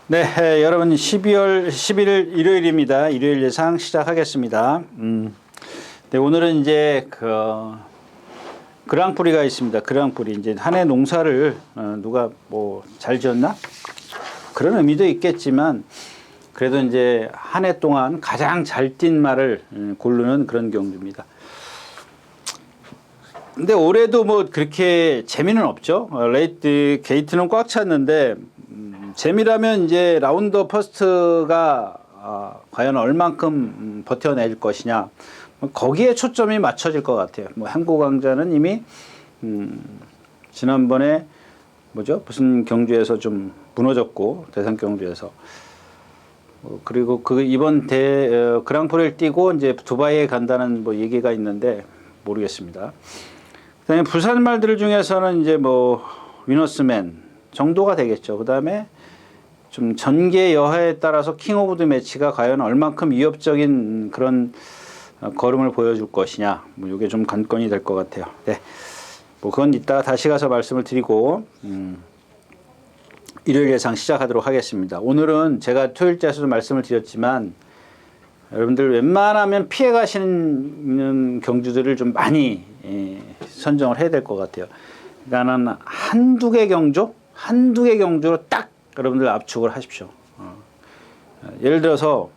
네, 여러분 12월 11일 일요일입니다. 일요일 예상 시작하겠습니다. 네, 오늘은 이제 그랑프리가 있습니다. 그랑프리 이제 한 해 농사를 누가 뭐 잘 지었나? 그런 의미도 있겠지만 그래도 이제 한 해 동안 가장 잘 뛴 말을 고르는 그런 경주입니다. 근데 올해도 뭐 그렇게 재미는 없죠. 레이트 게이트는 꽉 찼는데 재미라면 이제 라운더 퍼스트가 과연 얼만큼 버텨낼 것이냐 거기에 초점이 맞춰질 것 같아요. 뭐 한국왕자는 이미 지난번에 뭐죠 무슨 경주에서 좀 무너졌고 대상 경주에서 그리고 그 이번 그랑프리를 뛰고 이제 두바이에 간다는 뭐 얘기가 있는데 모르겠습니다. 그다음에 부산 말들 중에서는 이제 뭐 위너스맨 정도가 되겠죠. 그다음에 좀 전개 여하에 따라서 킹 오브 더 매치가 과연 얼만큼 위협적인 그런 걸음을 보여줄 것이냐, 뭐 이게 좀 관건이 될 것 같아요. 네, 뭐 그건 이따가 다시 가서 말씀을 드리고 일요일 예상 시작하도록 하겠습니다. 오늘은 제가 토요일자에서도 말씀을 드렸지만 여러분들 웬만하면 피해 가시는 경주들을 좀 많이 선정을 해야 될 것 같아요. 그러니까 한두 개 경주로 딱 여러분들 압축을 하십시오. 예를 들어서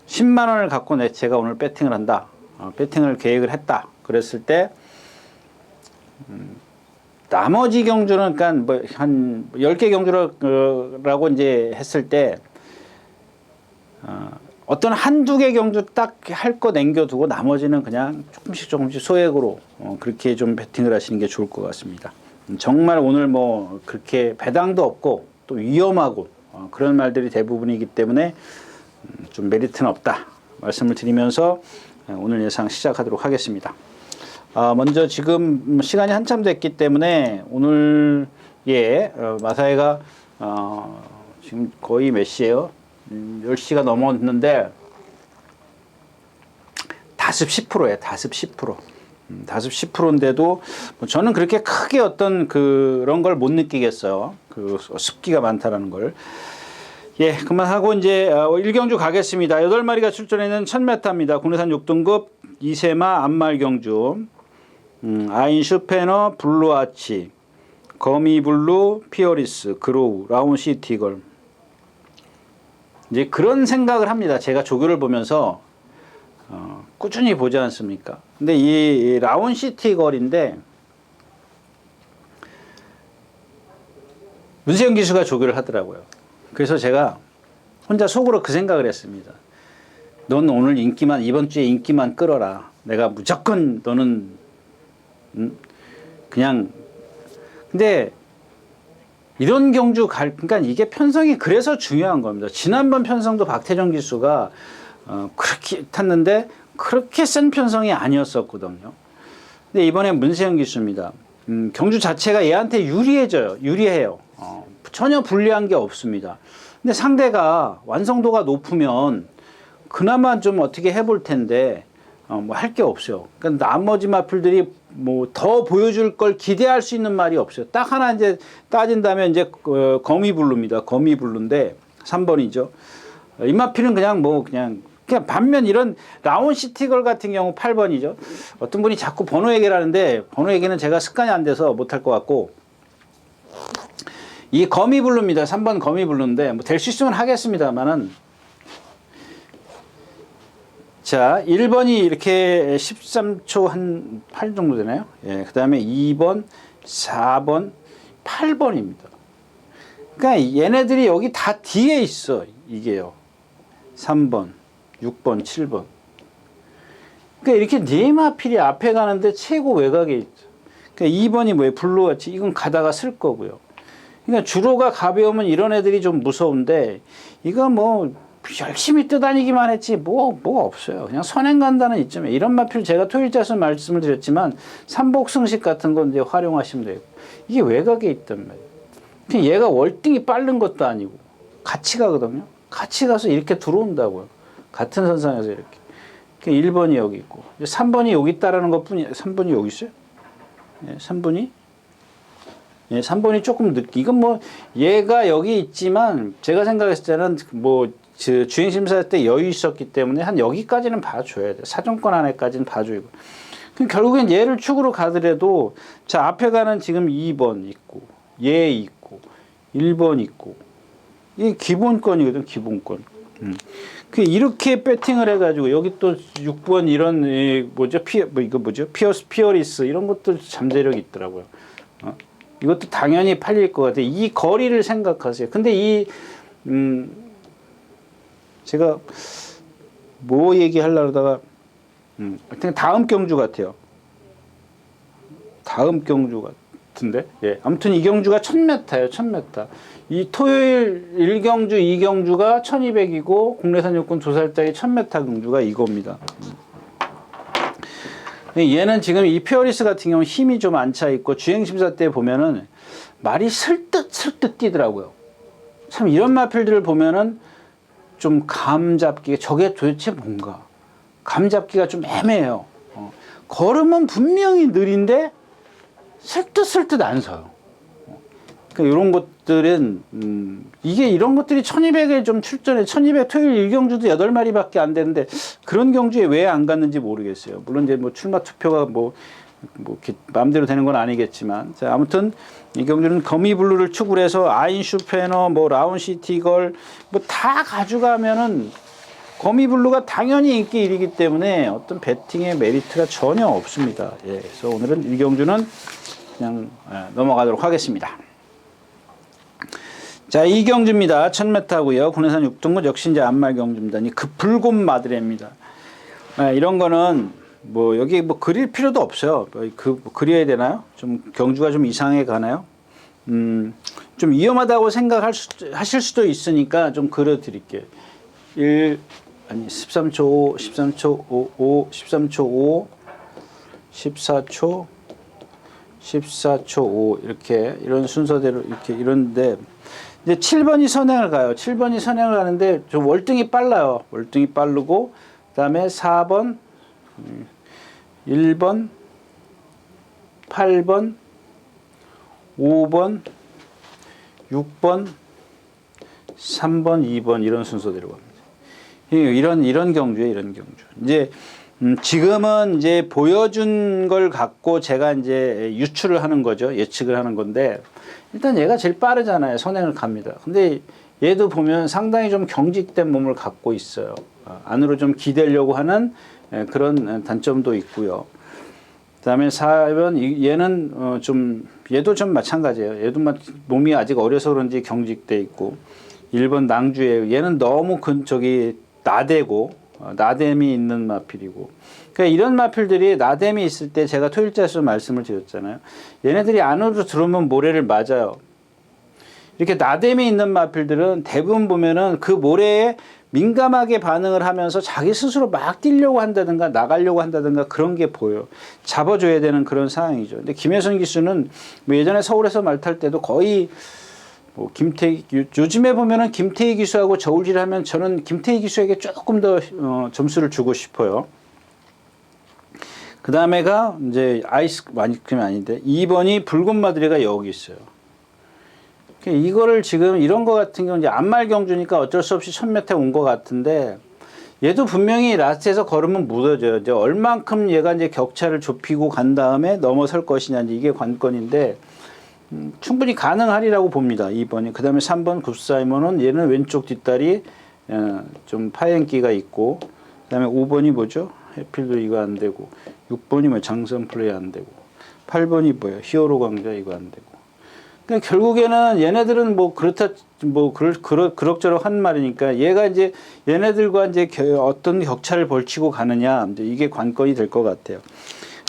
10만 원을 갖고 제가 오늘 배팅을 한다. 배팅을 계획을 했다. 그랬을 때 나머지 경주는 그러니까 뭐 한 10개 경주라고 이제 했을 때 어떤 한두 개 경주 딱 할 거 남겨두고 나머지는 그냥 조금씩 소액으로 그렇게 좀 배팅을 하시는 게 좋을 것 같습니다. 정말 오늘 뭐 그렇게 배당도 없고 또 위험하고 그런 말들이 대부분이기 때문에 좀 메리트는 없다 말씀을 드리면서 오늘 예상 시작하도록 하겠습니다. 먼저 지금 시간이 한참 됐기 때문에 오늘 마사회가 지금 거의 몇 시예요? 10시가 넘었는데 다습 10%예요. 다습 10%. 다습 10%인데도 뭐 저는 그렇게 크게 어떤 그런 걸 못 느끼겠어요. 그 습기가 많다라는 걸. 예, 그만하고 이제 1경주 가겠습니다. 8마리가 출전했는 1000m입니다. 국내산 6등급 이세마 암말 경주. 아인 슈페너, 블루아치, 거미블루, 피어리스, 그로우, 라운 시티걸. 이제 그런 생각을 합니다. 제가 조교를 보면서 꾸준히 보지 않습니까? 근데 이 라운 시티걸인데 문세영 기수가 조교를 하더라고요. 그래서 제가 혼자 속으로 그 생각을 했습니다. 넌 오늘 이번 주에 인기만 끌어라. 내가 무조건 너는 그냥 근데 이런 경주 그러니까 이게 편성이 그래서 중요한 겁니다. 지난번 편성도 박태정 기수가 그렇게 탔는데 그렇게 센 편성이 아니었었거든요. 근데 이번에 문세영 기수입니다. 경주 자체가 얘한테 유리해요. 전혀 불리한 게 없습니다. 근데 상대가 완성도가 높으면 그나마 좀 어떻게 해볼 텐데 뭐 할 게 없어요. 그러니까 나머지 마필들이 뭐 더 보여줄 걸 기대할 수 있는 말이 없어요. 딱 하나 이제 따진다면 이제 거미블루입니다. 거미블루인데 3번이죠. 이 마필은 그냥 반면 이런 라운 시티걸 같은 경우 8번이죠. 어떤 분이 자꾸 번호 얘기를 하는데 번호 얘기는 제가 습관이 안 돼서 못할 것 같고 이 거미블루입니다. 3번 거미블루인데 뭐 될 수 있으면 하겠습니다만은 자, 1번이 이렇게 13초 한 8 정도 되나요? 예, 그 다음에 2번, 4번, 8번입니다. 그러니까 얘네들이 여기 다 뒤에 있어, 이게요. 3번, 6번, 7번. 그러니까 이렇게 네 마필이 앞에 가는데 최고 외곽에 있죠. 그러니까 2번이 뭐예요? 블루같이 이건 가다가 쓸 거고요. 그러니까 주로가 가벼우면 이런 애들이 좀 무서운데 이거 뭐 열심히 떠다니기만 했지 뭐가 없어요. 그냥 선행 간다는 이점에 이런 마필 제가 토요일자에서 말씀을 드렸지만 삼복승식 같은 건 이제 활용하시면 되고 이게 외곽에 있단 말이에요. 얘가 월등히 빠른 것도 아니고 같이 가거든요. 같이 가서 이렇게 들어온다고요. 같은 선상에서 이렇게. 1번이 여기 있고 3번이 여기 있다라는 것뿐이 3번이 여기 있어요. 네, 3번이 예, 3번이 조금 늦게. 이건 뭐 얘가 여기 있지만 제가 생각했을 때는 뭐 주행심사 때 여유 있었기 때문에 한 여기까지는 봐줘야 돼. 사정권 안에까지는 봐줘야 돼. 그럼 결국엔 얘를 축으로 가더라도 자 앞에 가는 지금 2번 있고 얘 있고 1번 있고 이게 기본권이거든. 기본권. 그 이렇게 배팅을 해가지고 여기 또 6번 이런 뭐죠 이거 뭐죠 피어리스 이런 것도 잠재력이 있더라고요. 이것도 당연히 팔릴 것 같아요. 이 거리를 생각하세요. 근데 제가 뭐 얘기하려고 하다가 하여튼 다음 경주 같아요. 다음 경주 같은데 예. 아무튼 이 경주가 1000m예요. 1000m. 이 토요일 1경주 2경주가 1200이고 국내산 요건 2살짜리 1000m 경주가 이겁니다. 얘는 지금 이 피어리스 같은 경우 힘이 좀 안 차 있고 주행심사 때 보면은 말이 슬뜩슬뜩 뛰더라고요. 참 이런 마필들을 보면은 좀 감 잡기가 저게 도대체 뭔가 감 잡기가 좀 애매해요. 걸음은 분명히 느린데 슬뜩슬뜩 안 서요. 그러니까 이런 것들은 이게 이런 것들이 1200에 좀 출전해 1200 토요일 1경주도 8마리밖에 안 되는데 그런 경주에 왜 안 갔는지 모르겠어요. 물론 이제 뭐 출마 투표가 뭐 마음대로 되는 건 아니겠지만 자 아무튼 이 경주는 거미블루를 축으로 해서 아인슈페너 뭐 라운시티걸 뭐 다 가져가면은 거미블루가 당연히 인기 1위이기 때문에 어떤 배팅의 메리트가 전혀 없습니다. 예, 그래서 오늘은 이 경주는 그냥 넘어가도록 하겠습니다. 자, 이 경주입니다. 1000m고요. 국내산 6등급 역시 이제 안말 경주입니다. 그 붉은 마드레입니다. 이런 거는 뭐 여기 뭐 그릴 필요도 없어요. 그려야 되나요? 좀 경주가 좀 이상하게 가나요? 좀 위험하다고 하실 수도 있으니까 좀 그려 드릴게요. 13초 5, 13초 5, 13초 5, 14초 14초 5 이렇게 이런 순서대로 이렇게 이런데 이제 7번이 선행을 가요. 7번이 선행을 가는데 좀 월등히 빨라요. 월등히 빠르고 그다음에 4번 1번 8번 5번 6번 3번 2번 이런 순서대로 갑니다. 이런 경주에 이런 경주. 이제 지금은 이제 보여준 걸 갖고 제가 이제 유추를 하는 거죠. 예측을 하는 건데 일단 얘가 제일 빠르잖아요. 선행을 갑니다. 근데 얘도 보면 상당히 좀 경직된 몸을 갖고 있어요. 안으로 좀 기대려고 하는 그런 단점도 있고요. 그다음에 4번 얘는 얘도 좀 마찬가지예요. 얘도 몸이 아직 어려서 그런지 경직돼 있고 1번 낭주예요. 얘는 너무 나대고 나댐이 있는 마필이고 그러니까 이런 마필들이 나댐이 있을 때 제가 토일자에서 말씀을 드렸잖아요. 얘네들이 안으로 들어오면 모래를 맞아요. 이렇게 나댐이 있는 마필들은 대부분 보면은 그 모래에 민감하게 반응을 하면서 자기 스스로 막 뛰려고 한다든가 나가려고 한다든가 그런 게 보여요. 잡아줘야 되는 그런 상황이죠. 근데 김혜선 기수는 뭐 예전에 서울에서 말 탈 때도 거의 뭐 요즘에 보면은 김태희 기수하고 저울질하면 저는 김태희 기수에게 조금 더 점수를 주고 싶어요. 그 다음에가 이제 아이스크림이 아닌데 2번이 붉은 마드레가 여기 있어요. 이거를 지금 이런 거 같은 경우 이제 안말 경주니까 어쩔 수 없이 1000m 온 거 같은데 얘도 분명히 라스트에서 걸으면 묻어져요. 이제 얼만큼 얘가 이제 격차를 좁히고 간 다음에 넘어설 것이냐 이게 관건인데 충분히 가능하리라고 봅니다. 2번이. 그 다음에 3번 굿사이먼은 얘는 왼쪽 뒷다리 좀 파행기가 있고 그 다음에 5번이 뭐죠? 해필도 이거 안 되고 6번이 뭐 장선 플레이 안 되고 8번이 뭐예요? 히어로 강자 이거 안 되고 그러니까 결국에는 얘네들은 뭐 그렇다 뭐 그럭저럭 한 말이니까 얘가 이제 얘네들과 이제 어떤 격차를 벌치고 가느냐 이제 이게 관건이 될 것 같아요.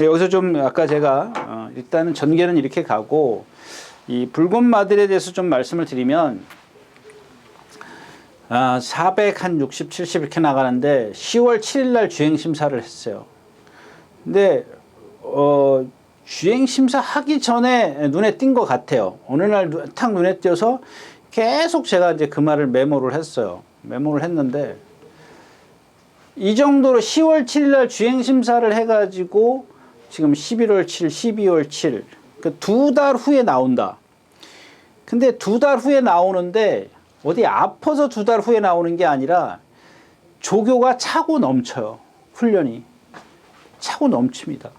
여기서 좀 아까 제가 일단은 전개는 이렇게 가고 이 붉은 마들에 대해서 좀 말씀을 드리면 400 한 60, 70 이렇게 나가는데 10월 7일 날 주행 심사를 했어요. 근데 주행 심사 하기 전에 눈에 띈 것 같아요. 어느 날 탁 눈에 띄어서 계속 제가 이제 그 말을 메모를 했어요. 메모를 했는데 이 정도로 10월 7일 날 주행 심사를 해가지고 지금 11월 7, 12월 7, 그 2달 후에 나온다. 근데 2달 후에 나오는데 어디 아파서 2달 후에 나오는 게 아니라 조교가 차고 넘쳐요. 훈련이. 차고 넘칩니다.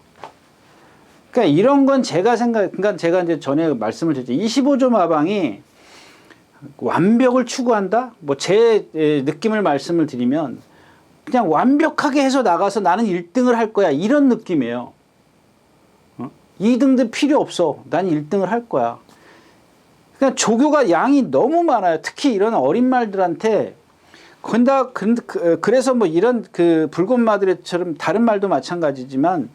그러니까 이런 건 그러니까 제가 이제 전에 말씀을 드렸죠. 25조 마방이 완벽을 추구한다? 뭐 제 느낌을 말씀을 드리면 그냥 완벽하게 해서 나가서 나는 1등을 할 거야. 이런 느낌이에요. 2등도 필요 없어. 난 1등을 할 거야. 그러니까 조교가 양이 너무 많아요. 특히 이런 어린 말들한테. 그래서 뭐 이런 그 붉은 마드레처럼 다른 말도 마찬가지지만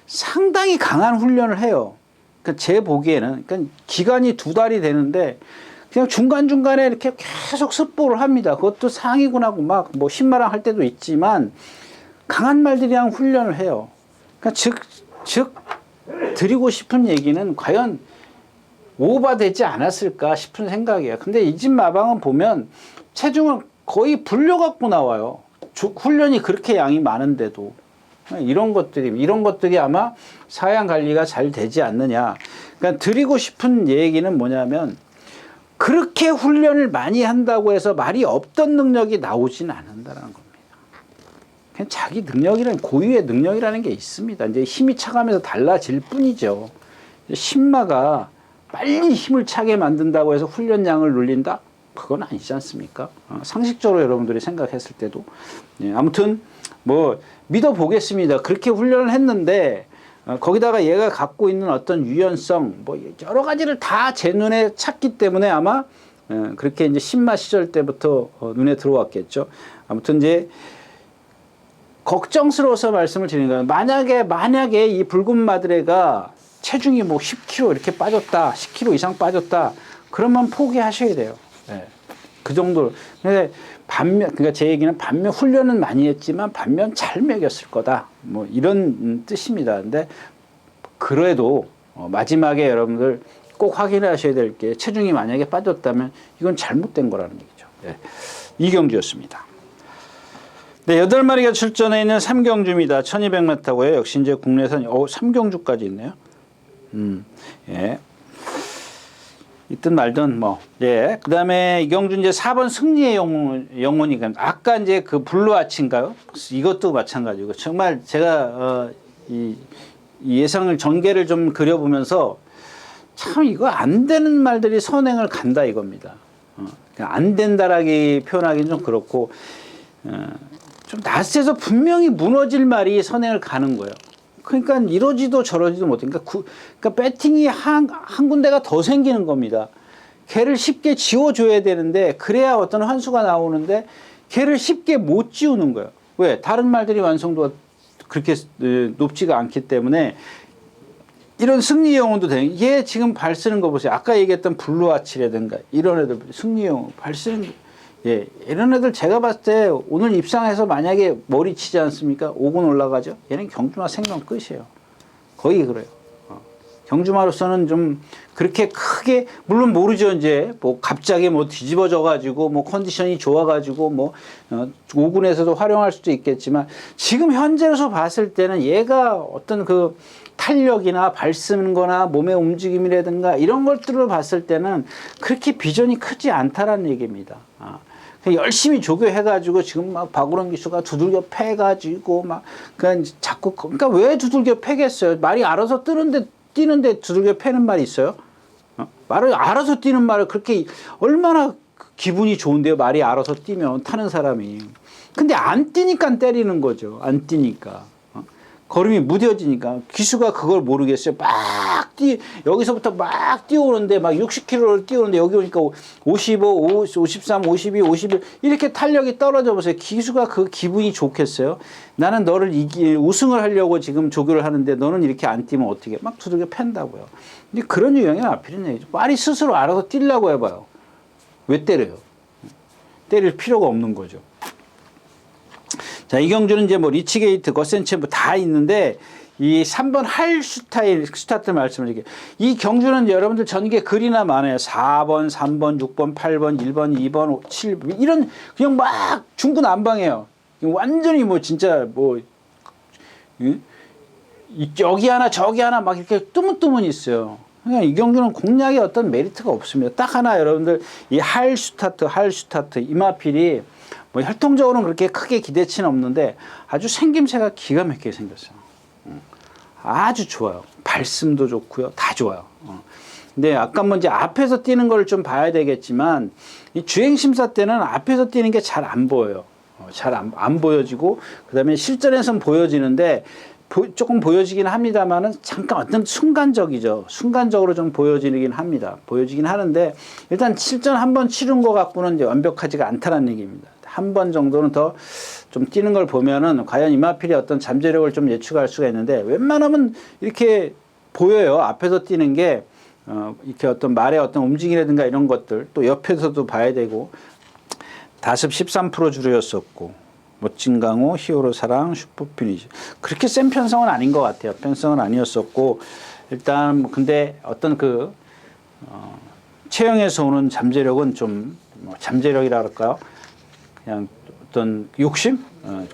상당히 강한 훈련을 해요. 그러니까 제 보기에는. 그러니까 기간이 2달이 되는데 그냥 중간중간에 이렇게 계속 습보를 합니다. 그것도 상위군하고 막 뭐 10마랑 할 때도 있지만 강한 말들이랑 훈련을 해요. 그러니까 즉 드리고 싶은 얘기는 과연 오버되지 않았을까 싶은 생각이에요. 근데 이 집 마방은 보면 체중을 거의 불려갖고 나와요. 훈련이 그렇게 양이 많은데도. 이런 것들이 아마 사양 관리가 잘 되지 않느냐. 그러니까 드리고 싶은 얘기는 뭐냐면 그렇게 훈련을 많이 한다고 해서 말이 없던 능력이 나오진 않는다는 겁니다. 그냥 자기 고유의 능력이라는 게 있습니다. 이제 힘이 차가면서 달라질 뿐이죠. 신마가 빨리 힘을 차게 만든다고 해서 훈련량을 늘린다? 그건 아니지 않습니까? 상식적으로 여러분들이 생각했을 때도. 예, 아무튼 뭐 믿어보겠습니다. 그렇게 훈련을 했는데 거기다가 얘가 갖고 있는 어떤 유연성, 뭐 여러 가지를 다 제 눈에 찼기 때문에 아마 그렇게 이제 신마 시절 때부터 눈에 들어왔겠죠. 아무튼 이제 걱정스러워서 말씀을 드리는 거예요. 만약에 이 붉은 마드레가 체중이 뭐 10kg 이렇게 빠졌다, 10kg 이상 빠졌다, 그러면 포기하셔야 돼요. 네. 그 정도. 근데 그러니까 제 얘기는 반면 훈련은 많이 했지만 반면 잘 먹였을 거다. 뭐 이런 뜻입니다. 근데 그래도 마지막에 여러분들 꼭 확인하셔야 될 게 체중이 만약에 빠졌다면 이건 잘못된 거라는 얘기죠. 네. 이경주였습니다. 네, 8마리가 출전해 있는 삼경주입니다. 1200m고요. 역시 이제 국내선 3경주까지 있네요. 예. 있든 말든 뭐. 예. 그다음에 이경주 이제 4번 승리의 영혼이니까 아까 이제 그 블루아치인가요? 이것도 마찬가지고 정말 제가 이 예상을 전개를 좀 그려보면서 참 이거 안 되는 말들이 선행을 간다 이겁니다. 안 된다라기 표현하기는 좀 그렇고 좀 낯세서 분명히 무너질 말이 선행을 가는 거예요. 그러니까 이러지도 저러지도 못해. 그러니까 배팅이 한 군데가 더 생기는 겁니다. 걔를 쉽게 지워줘야 되는데 그래야 어떤 환수가 나오는데 걔를 쉽게 못 지우는 거예요. 왜? 다른 말들이 완성도가 그렇게 높지가 않기 때문에 이런 승리 영혼도 되는. 얘 지금 발 쓰는 거 보세요. 아까 얘기했던 블루아치라든가 이런 애들 승리 영혼 발 쓰는 거. 예, 이런 애들 제가 봤을 때 오늘 입상해서 만약에 머리 치지 않습니까? 5군 올라가죠? 얘는 경주마 생명 끝이에요. 거의 그래요. 경주마로서는 좀 그렇게 크게, 물론 모르죠. 이제 뭐 갑자기 뭐 뒤집어져 가지고 뭐 컨디션이 좋아 가지고 뭐 5군에서도 활용할 수도 있겠지만 지금 현재로서 봤을 때는 얘가 어떤 그 탄력이나 발 쓰는 거나 몸의 움직임이라든가 이런 것들을 봤을 때는 그렇게 비전이 크지 않다라는 얘기입니다. 열심히 조교해가지고 지금 막 박우런 기수가 두들겨 패가지고 막 그냥 자꾸 그러니까 왜 두들겨 패겠어요? 말이 알아서 뛰는데 두들겨 패는 말이 있어요? 말을 알아서 뛰는 말을 그렇게 얼마나 기분이 좋은데요? 말이 알아서 뛰면 타는 사람이. 근데 안 뛰니까 때리는 거죠. 안 뛰니까. 걸음이 무뎌지니까 기수가 그걸 모르겠어요. 여기서부터 막 뛰어오는데 막 60km를 뛰어오는데 여기 오니까 55, 53, 52, 51 이렇게 탄력이 떨어져 보세요. 기수가 그 기분이 좋겠어요? 나는 너를 우승을 하려고 지금 조교를 하는데 너는 이렇게 안 뛰면 어떻게 막 두들겨 팬다고요. 근데 그런 유형이 앞이는 얘기죠. 말이 스스로 알아서 뛰려고 해봐요. 왜 때려요? 때릴 필요가 없는 거죠. 자, 이경주는 이제 뭐 리치게이트, 거센체브 다 있는데 이 3번 할 스타트 말씀을 드릴게요. 이 경주는 여러분들 전개 글이나 많아요. 4번, 3번, 6번, 8번, 1번, 2번, 7번 이런 그냥 막 중구난방이에요. 완전히 뭐 진짜 뭐 여기 하나 저기 하나 막 이렇게 뜨문뜨문 있어요. 그냥 이경주는 공략에 어떤 메리트가 없습니다. 딱 하나 여러분들 이 할슈타트 이마필이 뭐 혈통적으로는 그렇게 크게 기대치는 없는데 아주 생김새가 기가 막히게 생겼어요. 아주 좋아요. 발음도 좋고요. 다 좋아요. 근데 아까 뭐 이제 앞에서 뛰는 걸 좀 봐야 되겠지만 이 주행 심사 때는 앞에서 뛰는 게 잘 안 보여요. 잘 안 보여지고 그다음에 실전에선 보여지는데 조금 보여지긴 합니다만은 잠깐 어떤 순간적으로 좀 보여지긴 합니다. 보여지긴 하는데 일단 실전 한 번 치른 것 갖고는 이제 완벽하지가 않다는 얘기입니다. 한 번 정도는 더 좀 뛰는 걸 보면은 과연 이마필의 어떤 잠재력을 좀 예측할 수가 있는데 웬만하면 이렇게 보여요. 앞에서 뛰는 게 이렇게 어떤 말의 어떤 움직임이라든가 이런 것들 또 옆에서도 봐야 되고 다습 13% 주로였었고 멋진 강호, 히어로 사랑, 슈퍼 피니시 그렇게 센 편성은 아닌 것 같아요. 편성은 아니었었고 일단 근데 어떤 그 체형에서 오는 잠재력은 좀 잠재력이라 할까요? 그냥 어떤 욕심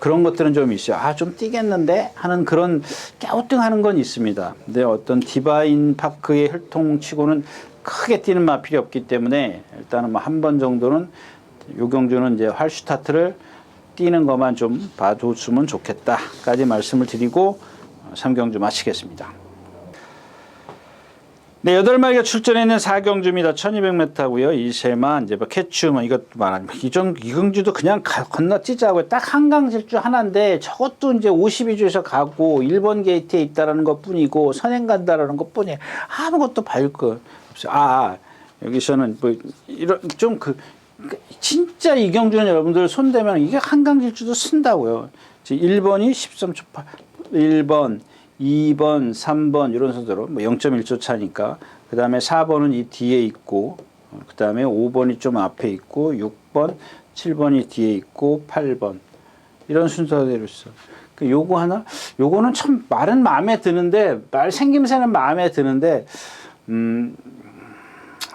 그런 것들은 좀 있어요. 좀 뛰겠는데 하는 그런 갸우뚱하는 건 있습니다. 근데 어떤 디바인 파크의 혈통치고는 크게 뛰는 마필이 없기 때문에 일단은 뭐 한 번 정도는 요경주는 이제 할슈타트를 뛰는 것만 좀 봐줬으면 좋겠다까지 말씀을 드리고 3경주 마치겠습니다. 네, 8마리가 출전했는 4경주입니다. 1200m고요. 이세만, 이제 뭐 캐츄, 이것도 말합니다. 이경주도 그냥 건너뛰자고요. 딱 한강 질주 하나인데 저것도 이제 52주에서 가고 1번 게이트에 있다라는 것 뿐이고 선행 간다라는 것 뿐이에요. 아무것도 봐줄 거 없어요. 여기서는 뭐 이런 진짜 이경주는 여러분들 손대면 이게 한강 질주도 쓴다고요. 1번이 13초 8, 1번, 2번, 3번 이런 순서로 뭐 0.1초 차니까 그 다음에 4번은 이 뒤에 있고 그 다음에 5번이 좀 앞에 있고 6번, 7번이 뒤에 있고 8번 이런 순서대로 있어. 요거는 참 말은 마음에 드는데 말 생김새는 마음에 드는데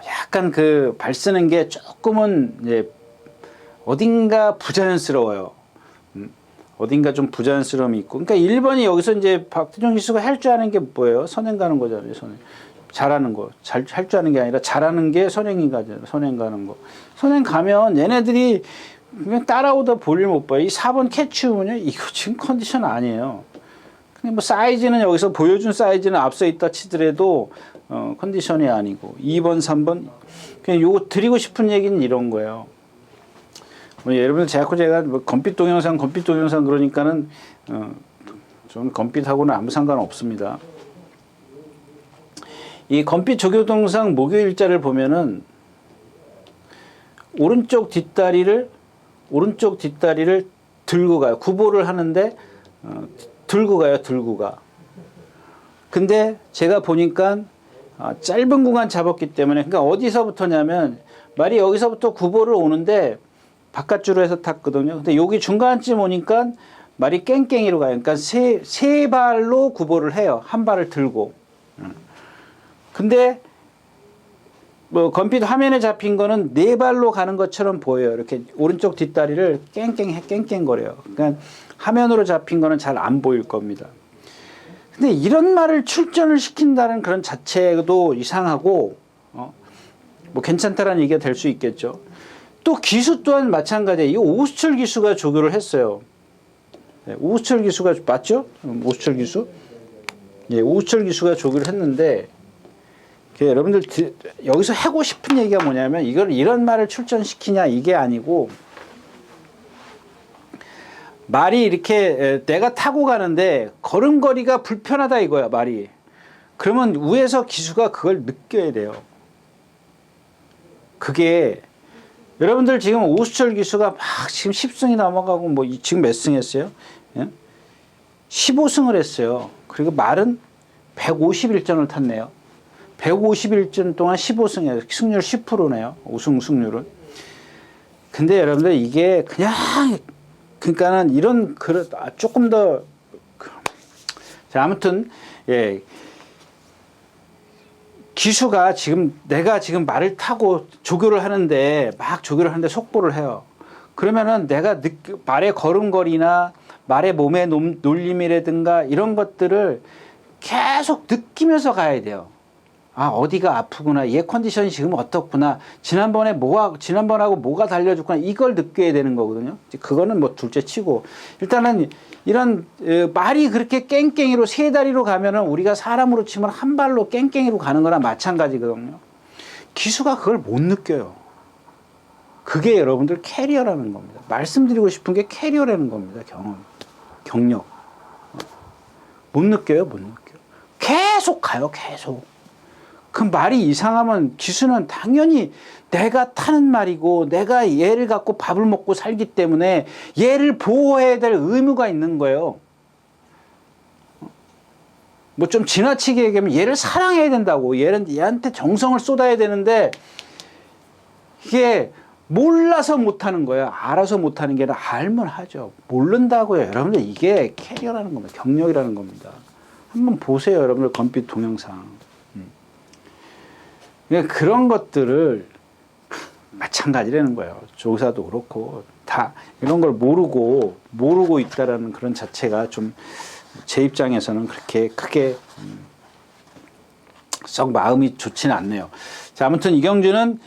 약간 그 발 쓰는 게 조금은 이제 어딘가 부자연스러워요. 어딘가 좀 부자연스러움이 있고. 그러니까 1번이 여기서 이제 박태종 기수가 할 줄 아는 게 뭐예요? 선행 가는 거잖아요. 선행. 잘하는 거. 할 줄 아는 게 아니라 잘하는 게 선행 가는 거. 선행 가면 얘네들이 그냥 따라오다 볼일 못 봐요. 이 4번 캐치우면요. 이거 지금 컨디션 아니에요. 근데 뭐 사이즈는 여기서 보여준 사이즈는 앞서 있다 치더라도 컨디션이 아니고 2번, 3번 그냥 요거 드리고 싶은 얘기는 이런 거예요. 뭐 여러분들 제가 뭐 건빛 동영상 그러니까는 좀 건빛하고는 아무 상관 없습니다. 이 건빛 조교 동상 목요일자를 보면은 오른쪽 뒷다리를 들고 가요. 구보를 하는데 들고 가. 근데 제가 보니까 짧은 구간 잡았기 때문에 그러니까 어디서부터냐면 말이 여기서부터 구보를 오는데 바깥줄로 해서 탔거든요. 근데 여기 중간쯤 오니까 말이 깽깽이로 가요. 그러니까 세 발로 구보를 해요. 한 발을 들고. 근데 뭐 건빛 화면에 잡힌 거는 네 발로 가는 것처럼 보여요. 이렇게 오른쪽 뒷다리를 깽깽거려요. 그러니까 화면으로 잡힌 거는 잘 안 보일 겁니다. 근데 이런 말을 출전을 시킨다는 그런 자체도 이상하고 뭐 괜찮다라는 얘기가 될 수 있겠죠. 또 기수 또한 마찬가지예요. 이 오수철 기수가 조교를 했어요. 네, 오수철 기수가 맞죠? 오수철 기수? 예, 오수철 기수가 조교를 했는데 여러분들 여기서 하고 싶은 얘기가 뭐냐면 이런 말을 출전시키냐 이게 아니고 말이 이렇게 내가 타고 가는데 걸음걸이가 불편하다 이거야 말이. 그러면 위에서 기수가 그걸 느껴야 돼요. 그게 여러분들 지금 오수철 기수가 막 지금 10승이 넘어가고 뭐 지금 몇 승 했어요? 예? 15승을 했어요. 그리고 말은 151전을 탔네요. 151전 동안 15승이에요. 승률 10%네요. 우승 승률은. 근데 여러분들 이게 그냥 그러니까는 이런 조금 더 자, 아무튼 예. 기수가 내가 지금 말을 타고 조교를 하는데 속보를 해요. 그러면은 내가 말의 걸음걸이나 말의 몸의 놀림이라든가 이런 것들을 계속 느끼면서 가야 돼요. 아, 어디가 아프구나. 얘 컨디션이 지금 어떻구나. 지난번하고 뭐가 달려졌구나. 이걸 느껴야 되는 거거든요. 그거는 뭐 둘째 치고. 일단은 이런, 말이 그렇게 깽깽이로 세 다리로 가면은 우리가 사람으로 치면 한 발로 깽깽이로 가는 거랑 마찬가지거든요. 기수가 그걸 못 느껴요. 그게 여러분들 캐리어라는 겁니다. 말씀드리고 싶은 게 캐리어라는 겁니다. 경력. 못 느껴요, 못 느껴요. 계속 가요, 계속. 그 말이 이상하면 기수는 당연히 내가 타는 말이고 내가 얘를 갖고 밥을 먹고 살기 때문에 얘를 보호해야 될 의무가 있는 거예요. 뭐 좀 지나치게 얘기하면 얘를 사랑해야 된다고. 얘한테 정성을 쏟아야 되는데 이게 몰라서 못하는 거예요. 알아서 못하는 게 아니라 알면 하죠. 모른다고요. 여러분들 이게 캐리어라는 겁니다. 경력이라는 겁니다. 한번 보세요. 여러분들 검빛 동영상. 그런 것들을 마찬가지라는 거예요. 조사도 그렇고 다 이런 걸 모르고 있다라는 그런 자체가 좀 제 입장에서는 그렇게 크게 썩 마음이 좋지는 않네요. 자, 아무튼 이경주는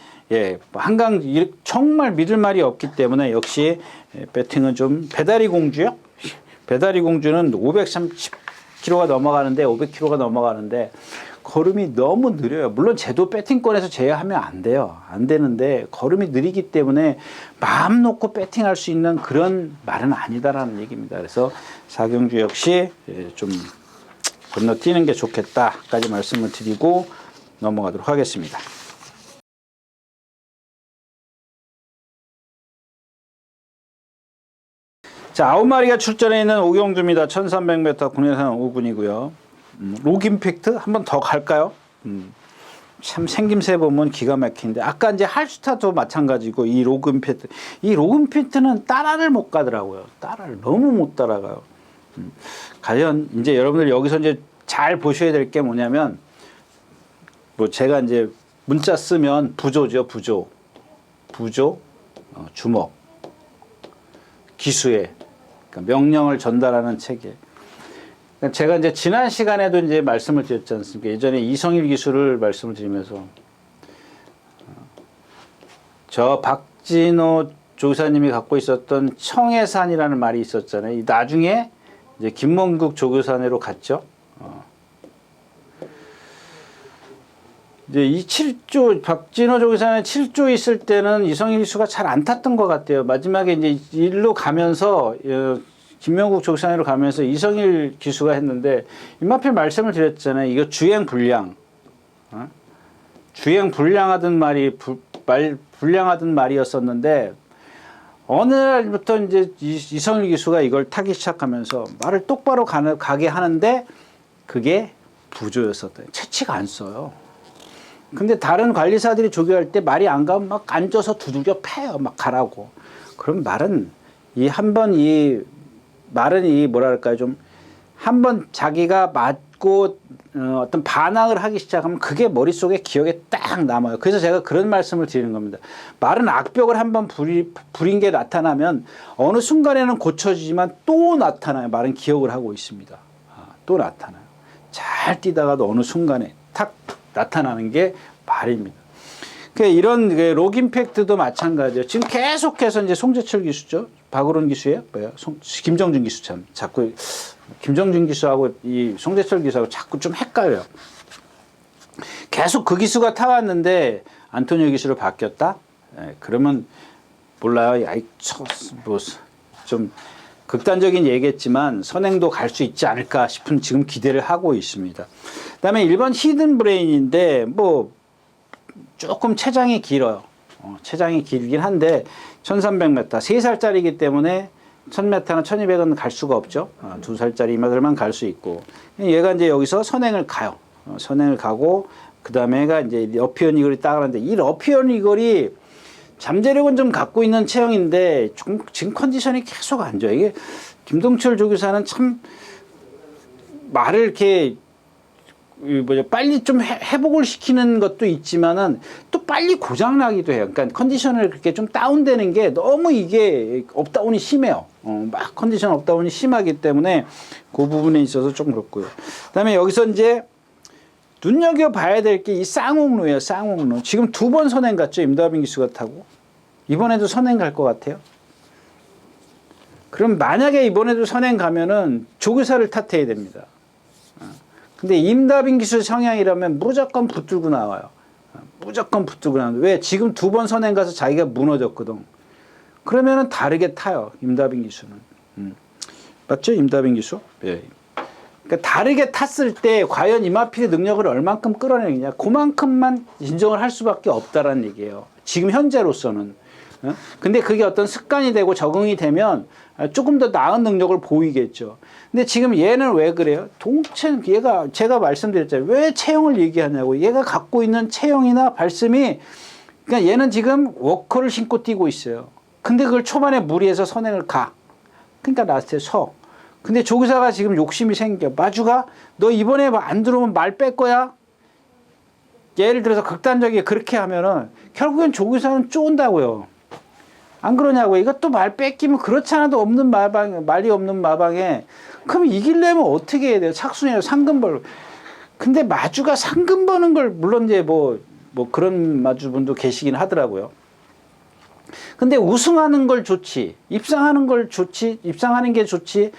한강 정말 믿을 말이 없기 때문에 역시 배팅은 좀 배다리 공주요. 배다리 공주는 530km가 넘어가는데 500km가 넘어가는데 걸음이 너무 느려요. 물론 쟤도 배팅권에서 제외하면 안 돼요. 안 되는데 걸음이 느리기 때문에 마음 놓고 배팅할 수 있는 그런 말은 아니다라는 얘기입니다. 그래서 사경주 역시 좀 건너뛰는 게 좋겠다까지 말씀을 드리고 넘어가도록 하겠습니다. 자, 9마리가 출전해 있는 오경주입니다. 1300m 국내산 5군이고요. 록임팩트 한번 더 갈까요? 참 생김새 보면 기가 막히는데 아까 이제 할스타도 마찬가지고 이 록임팩트는 따라를 못 가더라고요. 따라를 너무 못 따라가요. 과연 이제 여러분들 여기서 이제 잘 보셔야 될 게 뭐냐면 뭐 제가 이제 문자 쓰면 부조죠. 부조 주먹 기수에 그러니까 명령을 전달하는 체계. 제가 이제 지난 시간에도 이제 말씀을 드렸지 않습니까? 예전에 이성일 기수를 말씀을 드리면서 저 박진호 조교사님이 갖고 있었던 청해산이라는 말이 있었잖아요. 나중에 이제 김mon국 조교사내로 갔죠. 이제 이 7조 박진호 조교사는 7조 있을 때는 이성일 기수가 잘 안 탔던 것 같아요. 마지막에 이제 일로 가면서 김mon국 조교사내로 가면서 이성일 기수가 했는데 이마필 말씀을 드렸잖아요. 이거 주행 불량, 주행 불량하던 불량하던 말이었었는데 어느 날부터 이제 이성일 기수가 이걸 타기 시작하면서 말을 똑바로 가게 하는데 그게 부조였었다. 채치가 안 써요. 근데 다른 관리사들이 조교할 때 말이 안 가면 막 앉아서 두들겨 패요. 막 가라고. 그럼 말은 뭐랄까요, 좀 한번 자기가 맞고 어떤 반항을 하기 시작하면 그게 머릿속에 기억에 딱 남아요. 그래서 제가 그런 말씀을 드리는 겁니다. 말은 악벽을 한번 부린 게 나타나면 어느 순간에는 고쳐지지만 또 나타나요. 말은 기억을 하고 있습니다. 또 나타나요. 잘 뛰다가도 어느 순간에 탁 나타나는 게 말입니다. 이런 록임팩트도 마찬가지예요. 지금 계속해서 이제 송재철 기수죠. 박으론 기수예요? 김정준 기수 참. 자꾸 김정준 기수하고 이 송재철 기수하고 자꾸 좀 헷갈려요. 계속 그 기수가 타왔는데 안토니오 기수로 바뀌었다? 그러면 몰라요. 좀 극단적인 얘기겠지만 선행도 갈 수 있지 않을까 싶은 지금 기대를 하고 있습니다. 그다음에 1번 히든 브레인인데 뭐 조금 체장이 길어요. 체장이 길긴 한데 1300m 3살짜리이기 때문에 1000m나 1200은 갈 수가 없죠. 2살짜리마들만 갈 수 있고 얘가 이제 여기서 선행을 가요. 선행을 가고 그 다음에가 이제 러피언 이글이 따라가는데 이 러피언 이글이 잠재력은 좀 갖고 있는 체형인데 지금 컨디션이 계속 안 좋아요. 이게 김동철 조교사는 참 말을 이렇게 빨리 좀 회복을 시키는 것도 있지만은 또 빨리 고장나기도 해요. 그러니까 컨디션을 그렇게 좀 다운되는 게 너무 이게 업다운이 심해요. 막 컨디션 업다운이 심하기 때문에 그 부분에 있어서 좀 그렇고요. 그다음에 여기서 이제 눈여겨봐야 될 게 이 쌍옥루예요. 쌍옥루. 지금 2번 선행 갔죠. 임다빈 기수가 타고. 이번에도 선행 갈 것 같아요. 그럼 만약에 이번에도 선행 가면은 조교사를 탓해야 됩니다. 근데 임다빈 기수 성향이라면 무조건 붙들고 나와요. 무조건 붙들고 나와요. 왜? 지금 2번 선행 가서 자기가 무너졌거든. 그러면은 다르게 타요. 임다빈 기수는. 맞죠? 임다빈 기수? 예. 그러니까 다르게 탔을 때 과연 이마필의 능력을 얼만큼 끌어내느냐. 그만큼만 인정을 할 수밖에 없다라는 얘기예요. 지금 현재로서는. 근데 그게 어떤 습관이 되고 적응이 되면 조금 더 나은 능력을 보이겠죠. 근데 지금 얘는 왜 그래요? 얘가 제가 말씀드렸잖아요. 왜 체형을 얘기하냐고. 얘가 갖고 있는 체형이나 발심이 그러니까 얘는 지금 워커를 신고 뛰고 있어요. 근데 그걸 초반에 무리해서 선행을 가. 그러니까 라스트에 서. 근데 조교사가 지금 욕심이 생겨. 마주가 너 이번에 안 들어오면 말 뺄 거야? 예를 들어서 극단적이게 그렇게 하면은 결국엔 조교사는 쪼은다고요. 안 그러냐고. 이것도 말 뺏기면 그렇잖아도 없는 말이 없는 마방에 그럼 이기려면 어떻게 해야 돼요? 착순이나 상금 벌. 근데 마주가 상금 버는 걸 물론 이제 뭐 그런 마주분도 계시긴 하더라고요. 근데 우승하는 걸 좋지. 입상하는 걸 좋지. 입상하는 게 좋지.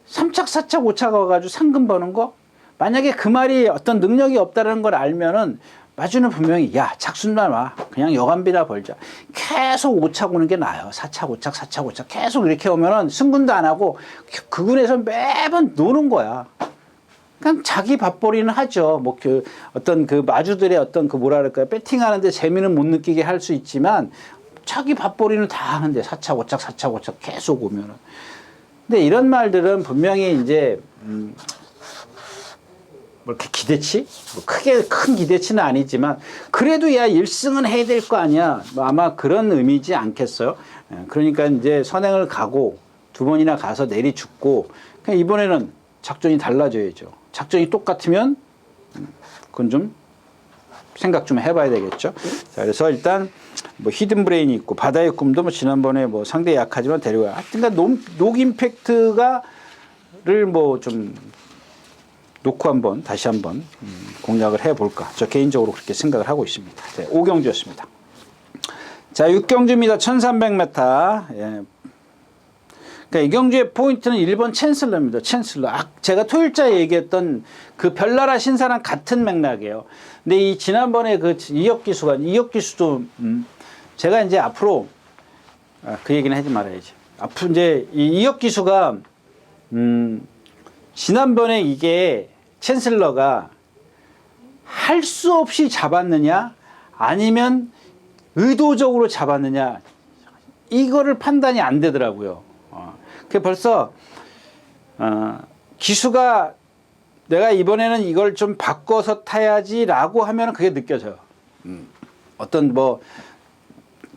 3착, 4착, 5착 와가지고 상금 버는 거? 만약에 그 말이 어떤 능력이 없다는 걸 알면은 마주는 분명히 야 착순만 와 그냥 여간비나 벌자 계속 5착 오는 게 나아요. 4착 5착 4착 5착 계속 이렇게 오면은 승군도 안 하고 그 군에서 매번 노는 거야. 그냥 자기 밥벌이는 하죠. 뭐 그 어떤 그 마주들의 어떤 그 뭐라 그럴까요? 배팅하는데 재미는 못 느끼게 할 수 있지만 자기 밥벌이는 다 하는데 4착 5착 4착 5착 계속 오면은. 근데 이런 말들은 분명히 이제 뭐 이렇게 기대치? 뭐 크게 큰 기대치는 아니지만 그래도 야 1승은 해야 될 거 아니야. 뭐 아마 그런 의미지 않겠어요. 그러니까 이제 선행을 가고 2번이나 가서 내리 죽고 그냥 이번에는 작전이 달라져야죠. 작전이 똑같으면 그건 좀 생각 좀 해봐야 되겠죠. 자, 그래서 일단 뭐 히든 브레인이 있고 바다의 꿈도 뭐 지난번에 뭐 상당히 약하지만 데려가요. 하여튼간 녹 임팩트가를 뭐 좀 놓고 다시 한번 공략을 해볼까. 저 개인적으로 그렇게 생각을 하고 있습니다. 네, 5경주였습니다. 자, 6경주입니다. 1300m. 예. 그러니까 이 경주의 포인트는 1번 챈슬러입니다. 챈슬러. 제가 토요일자에 얘기했던 그 별나라 신사랑 같은 맥락이에요. 근데 이 지난번에 그 이혁 기수도 제가 이제 앞으로 그 얘기는 하지 말아야지. 앞으로 이제 이 이혁 기수가 지난번에 이게 챈슬러가 할 수 없이 잡았느냐 아니면 의도적으로 잡았느냐 이거를 판단이 안 되더라고요. 그 벌써 기수가 내가 이번에는 이걸 좀 바꿔서 타야지라고 하면 그게 느껴져요. 어떤 뭐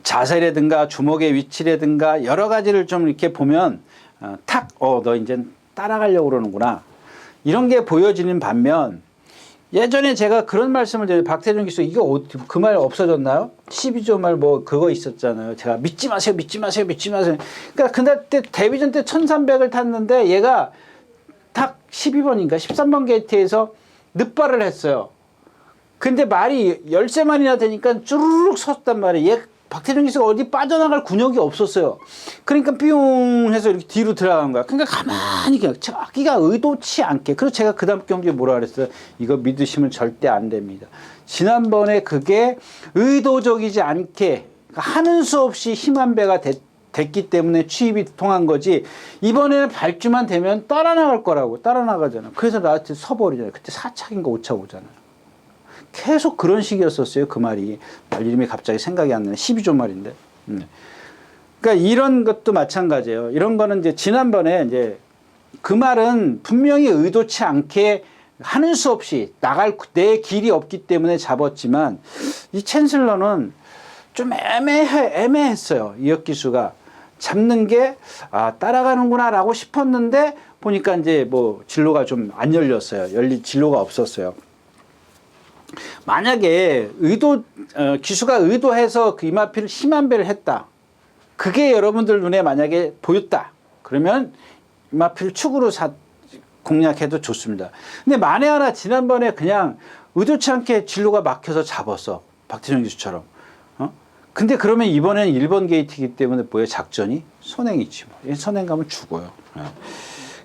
자세라든가 주먹의 위치라든가 여러 가지를 좀 이렇게 보면 너 이제 따라가려고 그러는구나. 이런 게 보여지는 반면 예전에 제가 그런 말씀을 드려요. 박태준 기수 이거 그 말 없어졌나요? 12조 말 뭐 그거 있었잖아요. 제가 믿지 마세요. 그러니까 그때 데뷔전 때 1300을 탔는데 얘가 딱 12번인가 13번 게이트에서 늑발을 했어요. 근데 말이 13마리나 되니까 쭈르륵 섰단 말이에요. 얘 박태준 기수가 어디 빠져나갈 군역이 없었어요. 그러니까 뿅 해서 이렇게 뒤로 들어간 거야. 그러니까 가만히 그냥 자기가 의도치 않게. 그래서 제가 그 다음 경기에 뭐라 그랬어요? 이거 믿으시면 절대 안 됩니다. 지난번에 그게 의도적이지 않게 하는 수 없이 힘한 배가 됐기 때문에 취입이 통한 거지. 이번에는 발주만 되면 따라 나갈 거라고. 따라 나가잖아. 그래서 나한테 서버리잖아요. 그때 4착인가 5착 오잖아요. 계속 그런 식이었었어요. 그 말이. 말 이름이 갑자기 생각이 안 나네. 12조 말인데. 그러니까 이런 것도 마찬가지예요. 이런 거는 이제 지난번에 이제 그 말은 분명히 의도치 않게 하는 수 없이 나갈 내 길이 없기 때문에 잡았지만 이 챈슬러는 좀 애매했어요. 이혁 기수가 잡는 게 따라가는구나라고 싶었는데 보니까 이제 뭐 진로가 좀 안 열렸어요. 진로가 없었어요. 만약에 기수가 의도해서 그 이마피를 심한 배를 했다. 그게 여러분들 눈에 만약에 보였다. 그러면 이마피를 축으로 공략해도 좋습니다. 근데 만에 하나 지난번에 그냥 의도치 않게 진로가 막혀서 잡았어. 박태정 기수처럼. 근데 그러면 이번에는 1번 게이트이기 때문에 뭐예요? 작전이? 선행이지. 뭐. 선행 가면 죽어요.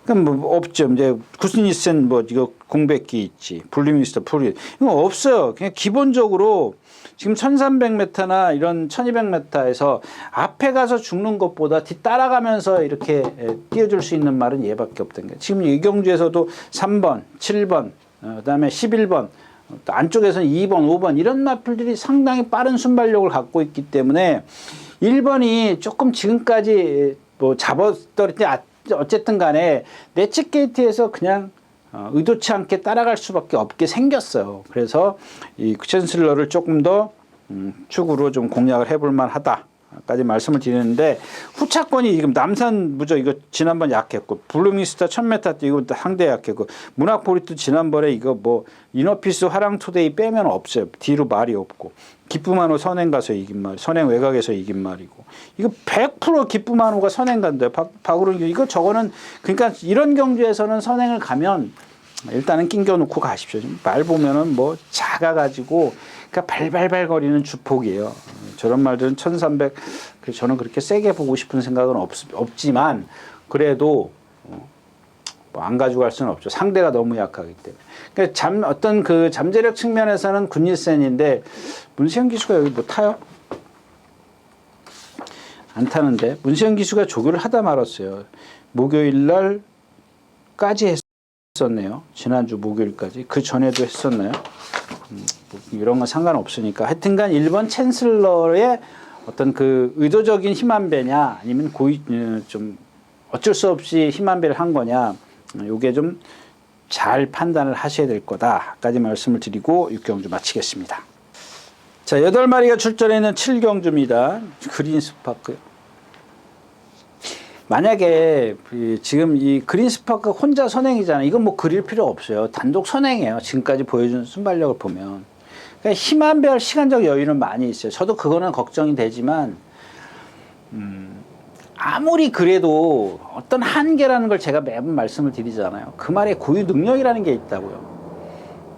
그럼 뭐 없죠. 이제 구스니센 뭐 이거 공백기 있지. 블루밍스터 풀이 이거 없어요. 그냥 기본적으로 지금 1300m나 이런 1200m에서 앞에 가서 죽는 것보다 뒤 따라가면서 이렇게 뛰어줄 수 있는 말은 얘밖에 없던 게 지금 이 경주에서도 3번, 7번, 그다음에 11번 또 안쪽에서는 2번, 5번 이런 마필들이 상당히 빠른 순발력을 갖고 있기 때문에 1번이 조금 지금까지 뭐 잡았더니 어쨌든 간에 내측 게이트에서 그냥 의도치 않게 따라갈 수밖에 없게 생겼어요. 그래서 이 챈슬러를 조금 더 축으로 좀 공략을 해볼 만하다까지 말씀을 드리는데 후차권이 지금 남산 무적 이거 지난번 약했고 블루밍스타 1000m 뛰고 상대 약했고 문학포리트 지난번에 이거 뭐 이너피스 화랑투데이 빼면 없어요. 뒤로 말이 없고 기쁨한호 선행 가서 이긴 말, 선행 외곽에서 이긴 말이고 이거 100% 기쁨한호가 선행 간대요. 박우른 이거 저거는 그러니까 이런 경주에서는 선행을 가면 일단은 낑겨놓고 가십시오. 말 보면은 뭐 작아가지고 그러니까 발발발 거리는 주폭이에요. 저런 말들은 1300 저는 그렇게 세게 보고 싶은 생각은 없지만 그래도 뭐 안 가져갈 수는 없죠. 상대가 너무 약하기 때문에. 그러니까 어떤 그 잠재력 측면에서는 군일센인데 문세영 기수가 여기 뭐 타요? 안 타는데 문세영 기수가 조교를 하다 말았어요. 목요일 날까지 했었네요. 지난주 목요일까지. 그 전에도 했었나요? 뭐 이런 건 상관없으니까. 하여튼간 1번 챈슬러의 어떤 그 의도적인 힘안배냐 아니면 좀 어쩔 수 없이 힘안배를 한 거냐 요게 좀 잘 판단을 하셔야 될 거다까지 말씀을 드리고 6경주 마치겠습니다. 자, 8마리가 출전해 있는 7경주입니다. 그린스파크. 만약에 지금 이 그린스파크 혼자 선행이잖아요. 이건 뭐 그릴 필요 없어요. 단독 선행이에요. 지금까지 보여준 순발력을 보면. 그러니까 힘안배할 시간적 여유는 많이 있어요. 저도 그거는 걱정이 되지만 아무리 그래도 어떤 한계라는 걸 제가 매번 말씀을 드리잖아요. 그 말에 고유 능력이라는 게 있다고요.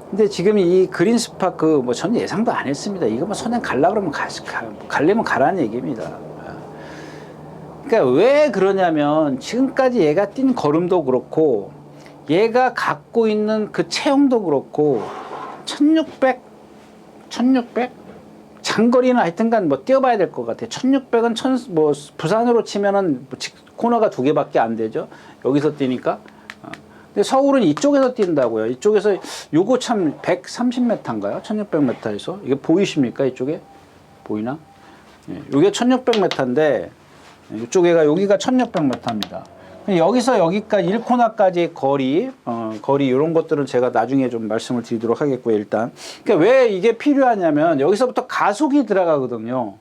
근데 지금 이 그린스파크 뭐 전 예상도 안 했습니다. 이거 뭐 선행 갈라 그러면 가려면 가라는 얘기입니다. 그러니까 왜 그러냐면 지금까지 얘가 뛴 걸음도 그렇고 얘가 갖고 있는 그 체형도 그렇고 1600 장거리는 하여튼간 뭐 뛰어봐야 될 것 같아요. 1600은 뭐 부산으로 치면은 코너가 2개밖에 안 되죠. 여기서 뛰니까. 근데 서울은 이쪽에서 뛴다고요. 이쪽에서 요거 참 130m인가요? 1600m에서 이게 보이십니까? 이쪽에 보이나? 예, 요게 1600m인데 이쪽에가 여기가 1600m입니다. 여기서 여기까지 1코너까지 거리 이런 것들은 제가 나중에 좀 말씀을 드리도록 하겠고요. 일단 그러니까 왜 이게 필요하냐면 여기서부터 가속이 들어가거든요.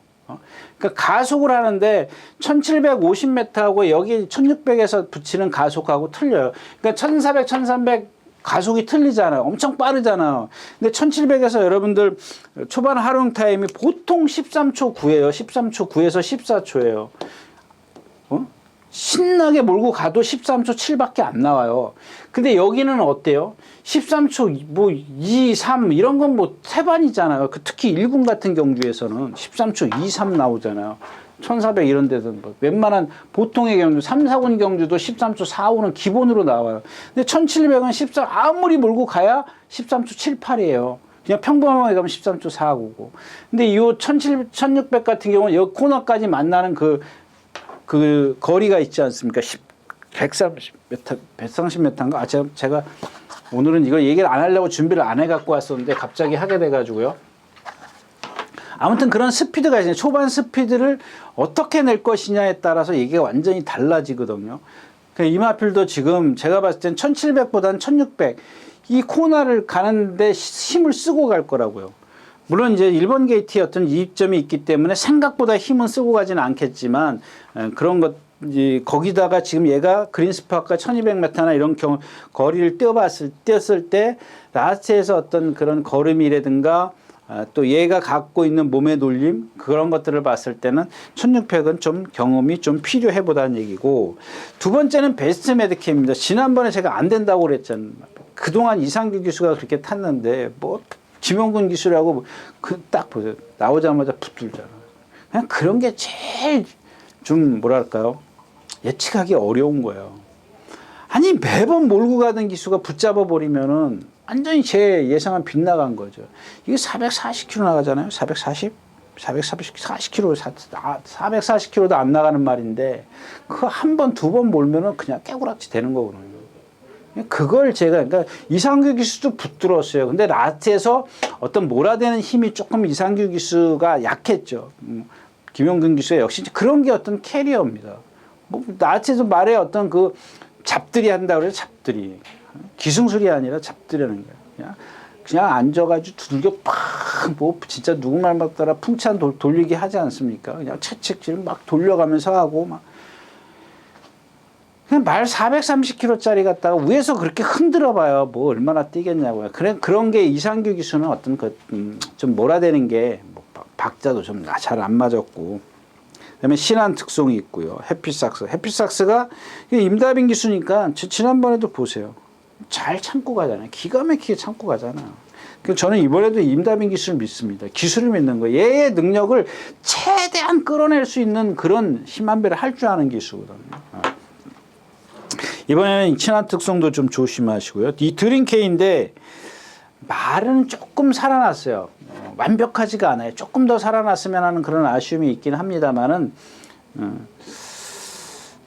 그러니까 가속을 하는데 1750m하고 여기 1600에서 붙이는 가속하고 틀려요. 그러니까 1400, 1300 가속이 틀리잖아요. 엄청 빠르잖아요. 근데 1700에서 여러분들 초반 하루용 타임이 보통 13초 9예요. 13초 9에서 14초예요. 신나게 몰고 가도 13초 7밖에 안 나와요. 근데 여기는 어때요? 13초 뭐 2, 3 이런 건 뭐 태반이잖아요. 특히 1군 같은 경주에서는 13초 2, 3 나오잖아요. 1400 이런 데서는 뭐 웬만한 보통의 경주 3, 4군 경주도 13초 4, 5는 기본으로 나와요. 근데 1700은 13 아무리 몰고 가야 13초 7, 8이에요. 그냥 평범하게 가면 13초 4, 9고. 근데 이 1600 같은 경우는 여기 코너까지 만나는 그 거리가 있지 않습니까? 130m인가? 제가 오늘은 이걸 얘기를 안 하려고 준비를 안 해갖고 왔었는데 갑자기 하게 돼가지고요. 아무튼 그런 스피드가 있어요. 초반 스피드를 어떻게 낼 것이냐에 따라서 얘기가 완전히 달라지거든요. 이마필도 지금 제가 봤을 땐 1700보다는 1600 이 코너를 가는데 힘을 쓰고 갈 거라고요. 물론 이제 1번 게이트에 어떤 이입점이 있기 때문에 생각보다 힘은 쓰고 가지는 않겠지만 그런 것 거기다가 지금 얘가 그린스파크가 1200m나 이런 거리를 뛰었을 때 라스트에서 어떤 그런 걸음이라든가 또 얘가 갖고 있는 몸의 놀림 그런 것들을 봤을 때는 1600은 좀 경험이 좀 필요해 보다는 얘기고 두 번째는 베스트 메디캠입니다. 지난번에 제가 안 된다고 그랬잖아요. 그동안 이상규 기수가 그렇게 탔는데 뭐 김용근 기수라고 그 딱 보세요. 나오자마자 붙들잖아. 그냥 그런 게 제일 좀 뭐랄까요? 예측하기 어려운 거예요. 아니 매번 몰고 가던 기수가 붙잡아 버리면은 완전히 제 예상은 빗나간 거죠. 이게 440km 나가잖아요. 440? 440km, 440km도 안 나가는 말인데 그거 한 번, 두 번 몰면은 그냥 깨구락지 되는 거거든요. 그걸 제가, 그러니까 이상규 기수도 붙들었어요. 근데 라트에서 어떤 몰아대는 힘이 조금 이상규 기수가 약했죠. 김용근 기수가 역시 그런 게 어떤 캐리어입니다. 뭐 라트에서 말해 어떤 그 잡들이 한다고 그래요. 잡들이. 기승술이 아니라 잡들이라는 거예요. 그냥 앉아가지고 두들겨 팍, 뭐, 진짜 누구 말 맞다라 풍찬 돌리기 하지 않습니까? 그냥 채찍질 막 돌려가면서 하고, 막. 그냥 말 430km짜리 갖다가 위에서 그렇게 흔들어 봐요. 뭐, 얼마나 뛰겠냐고요. 그런 게 이상규 기수는 어떤 좀 몰아대는 게, 뭐 박자도 좀 잘 안 맞았고. 그 다음에 신한 특성이 있고요. 해피삭스. 해피삭스가 임다빈 기수니까 지난번에도 보세요. 잘 참고 가잖아요. 기가 막히게 참고 가잖아요. 그래서 저는 이번에도 임다빈 기수를 믿습니다. 기수를 믿는 거예요. 얘의 능력을 최대한 끌어낼 수 있는 그런 힘한 배를 할 줄 아는 기수거든요. 이번에는 친한 특성도 좀 조심하시고요. 이 드림K인데 말은 조금 살아났어요. 완벽하지가 않아요. 조금 더 살아났으면 하는 그런 아쉬움이 있긴 합니다만은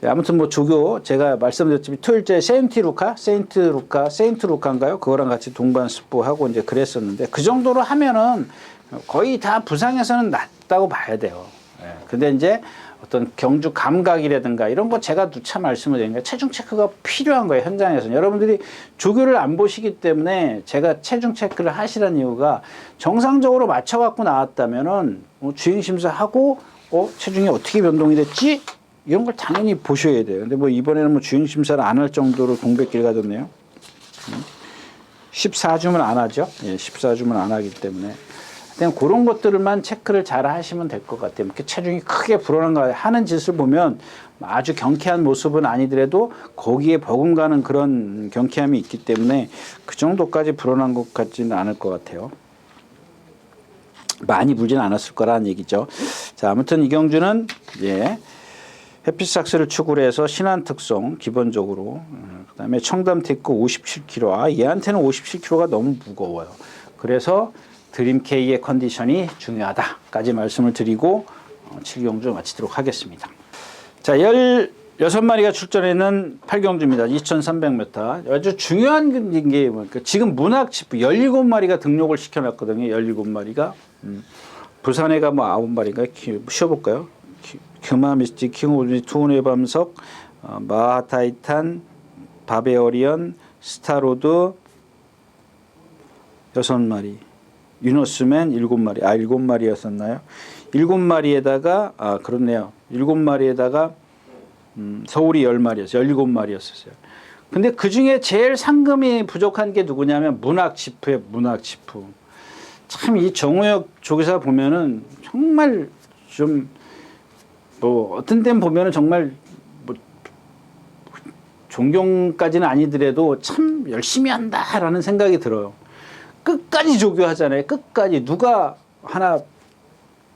아무튼 뭐 조교 제가 말씀드렸지만 토요일째 세인트 루카인가요? 그거랑 같이 동반 습부하고 이제 그랬었는데 그 정도로 하면은 거의 다 부상에서는 낫다고 봐야 돼요. 예. 근데 이제 어떤 경주 감각이라든가 이런 거 제가 누차 말씀을 드리니까 체중 체크가 필요한 거예요. 현장에서는. 여러분들이 조교를 안 보시기 때문에 제가 체중 체크를 하시라는 이유가 정상적으로 맞춰갖고 나왔다면은 주행심사하고 체중이 어떻게 변동이 됐지? 이런 걸 당연히 보셔야 돼요. 근데 뭐 이번에는 뭐 주행심사를 안 할 정도로 동백길 가졌네요. 14주면 안 하죠. 예, 14주면 안 하기 때문에. 그냥 그런 것들만 체크를 잘 하시면 될 것 같아요. 이렇게 체중이 크게 불어난 거 하는 짓을 보면 아주 경쾌한 모습은 아니더라도 거기에 버금가는 그런 경쾌함이 있기 때문에 그 정도까지 불어난 것 같지는 않을 것 같아요. 많이 불진 않았을 거라는 얘기죠. 자, 아무튼 이경주는 예. 해피삭스를 축으로 해서 신한 특성 기본적으로 그다음에 청담 테크 57kg 얘한테는 57kg가 너무 무거워요. 그래서 드림K의 컨디션이 중요하다까지 말씀을 드리고 7경주 마치도록 하겠습니다. 자, 16마리가 출전했는 8경주입니다. 2300m. 아주 중요한 게 뭐니까 지금 문학지프 17마리가 등록을 시켜놨거든요. 17마리가. 부산에가 뭐 9마리인가 쉬어볼까요? 규마미스틱, 킹오브리, 투혼의 밤석, 마하타이탄, 바베어리언, 스타로드 6마리, 유너스맨 7마리, 7마리였었나요? 7마리에다가, 그렇네요. 7마리에다가, 서울이 10마리였어요. 17마리였었어요. 근데 그 중에 제일 상금이 부족한 게 누구냐면 문학지프예요, 문학지프. 참 이 정우혁 조교사 보면은 정말 좀 뭐 어떤 데는 보면은 정말 뭐 존경까지는 아니더라도 참 열심히 한다라는 생각이 들어요. 끝까지 조교하잖아요. 끝까지 누가 하나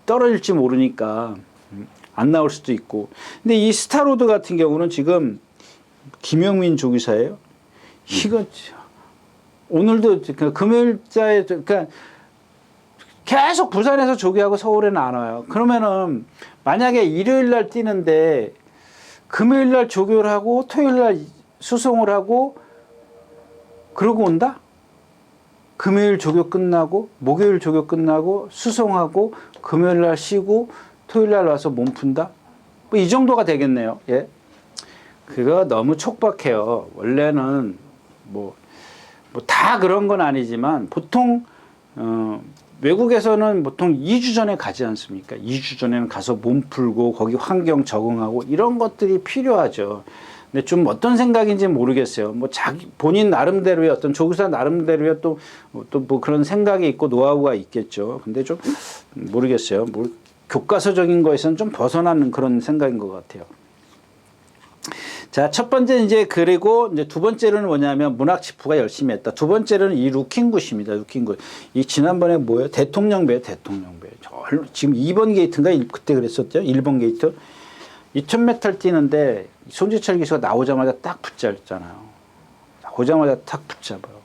떨어질지 모르니까 안 나올 수도 있고. 근데 이 스타로드 같은 경우는 지금 김영민 조교사예요. 이거 오늘도 금요일자에 그러니까 계속 부산에서 조교하고 서울에는 안 와요. 그러면은 만약에 일요일 날 뛰는데 금요일 날 조교를 하고 토요일 날 수송을 하고 그러고 온다? 금요일 조교 끝나고 목요일 조교 끝나고 수송하고 금요일 날 쉬고 토요일 날 와서 몸 푼다? 뭐 이 정도가 되겠네요. 예. 그거 너무 촉박해요. 원래는 뭐 다 그런 건 아니지만 보통 외국에서는 보통 2주 전에 가지 않습니까? 2주 전에는 가서 몸 풀고 거기 환경 적응하고 이런 것들이 필요하죠. 근데 좀 어떤 생각인지 모르겠어요. 뭐 본인 나름대로의 어떤 조교사 나름대로의 또 뭐 그런 생각이 있고 노하우가 있겠죠. 근데 좀 모르겠어요. 교과서적인 거에서는 좀 벗어나는 그런 생각인 것 같아요. 자, 첫 번째 이제 그리고 이제 두 번째로는 뭐냐면 문학 치프가 열심히 했다. 두 번째로는 이 루킹굿입니다. 루킹굿. 이 지난번에 뭐예요? 대통령배, 대통령배. 지금 2번 게이트인가 그때 그랬었죠? 1번 게이트. 2000m를 뛰는데 송지철 기수가 나오자마자 딱 붙잡잖아요. 나오자마자 딱 붙잡아요.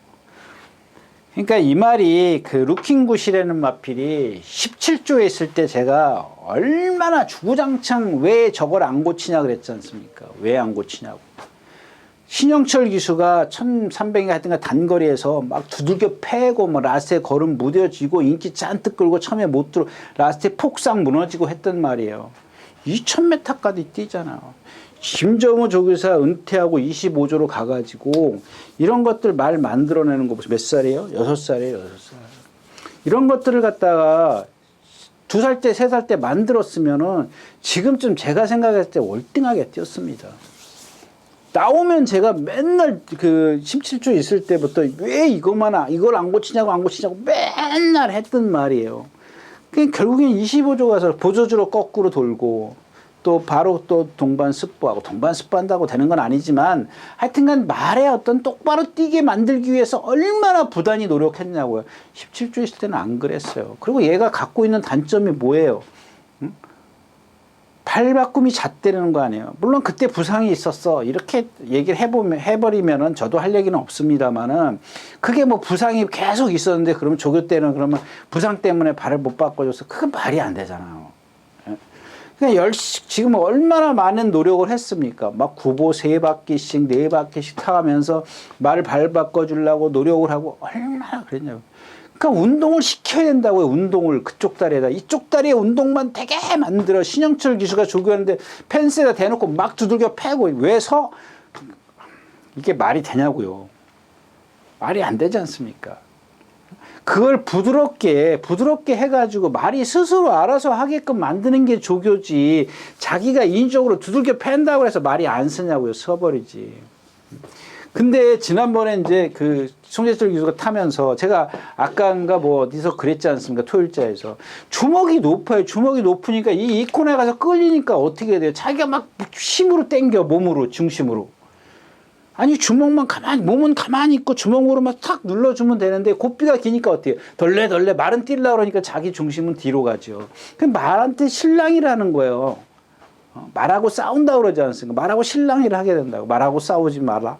그러니까 이 말이 그 루킹굿이라는 마필이 17조에 있을 때 제가 얼마나 주구장창 왜 저걸 안 고치냐 그랬지 않습니까? 왜 안 고치냐고. 신영철 기수가 1300인가 하여튼가 단거리에서 막 두들겨 패고 뭐 라스트에 걸음 무뎌지고 인기 잔뜩 끌고 처음에 못 들어 라스트에 폭삭 무너지고 했단 말이에요. 2000m까지 뛰잖아요. 김정우 조교사 은퇴하고 25조로 가가지고 이런 것들 말 만들어내는 거 보세요. 몇 살이에요? 6살이에요. 6살. 이런 것들을 갖다가 2살 때, 3살 때 만들었으면은 지금쯤 제가 생각했을 때 월등하게 뛰었습니다. 나오면 제가 맨날 그 17조 있을 때부터 왜 이걸 안 고치냐고 맨날 했던 말이에요. 그러니까 결국엔 25조 가서 보조주로 거꾸로 돌고 또 바로 또 동반 스포하고 동반 스포한다고 되는 건 아니지만 하여튼간 말에 어떤 똑바로 뛰게 만들기 위해서 얼마나 부단히 노력했냐고요. 17조 있을 때는 안 그랬어요. 그리고 얘가 갖고 있는 단점이 뭐예요? 응? 발바꿈이 잣대라는 거 아니에요. 물론 그때 부상이 있었어. 이렇게 얘기를 해버리면은 저도 할 얘기는 없습니다만은 그게 뭐 부상이 계속 있었는데 그러면 조교 때는 그러면 부상 때문에 발을 못 바꿔줘서 그건 말이 안 되잖아요. 그냥 지금 얼마나 많은 노력을 했습니까? 막 구보 3바퀴씩, 4바퀴씩 타가면서 말을 발 바꿔주려고 노력을 하고 얼마나 그랬냐고. 그러니까 운동을 시켜야 된다고요. 운동을 그쪽 다리에다. 이쪽 다리에 운동만 되게 만들어. 신영철 기수가 조교하는데 펜스에다 대놓고 막 두들겨 패고 왜서 이게 말이 되냐고요. 말이 안 되지 않습니까? 그걸 부드럽게 해가지고 말이 스스로 알아서 하게끔 만드는 게 조교지. 자기가 인적으로 두들겨 팬다고 해서 말이 안 쓰냐고요. 써버리지. 근데 지난번에 이제 그 송재철 교수가 타면서 제가 아까인가 뭐 어디서 그랬지 않습니까? 토요일자에서. 주먹이 높아요. 주먹이 높으니까 이 코너에 가서 끌리니까 어떻게 돼요? 자기가 막 힘으로 당겨, 몸으로, 중심으로. 아니 주먹만 몸은 가만히 있고 주먹으로만 탁 눌러주면 되는데 고삐가 기니까 어때요? 덜레 말은 뛰려고 그러니까 자기 중심은 뒤로 가죠. 그 말한테 신랑이라는 거예요. 말하고 싸운다고 그러지 않습니까? 말하고 신랑이를 하게 된다고. 말하고 싸우지 마라.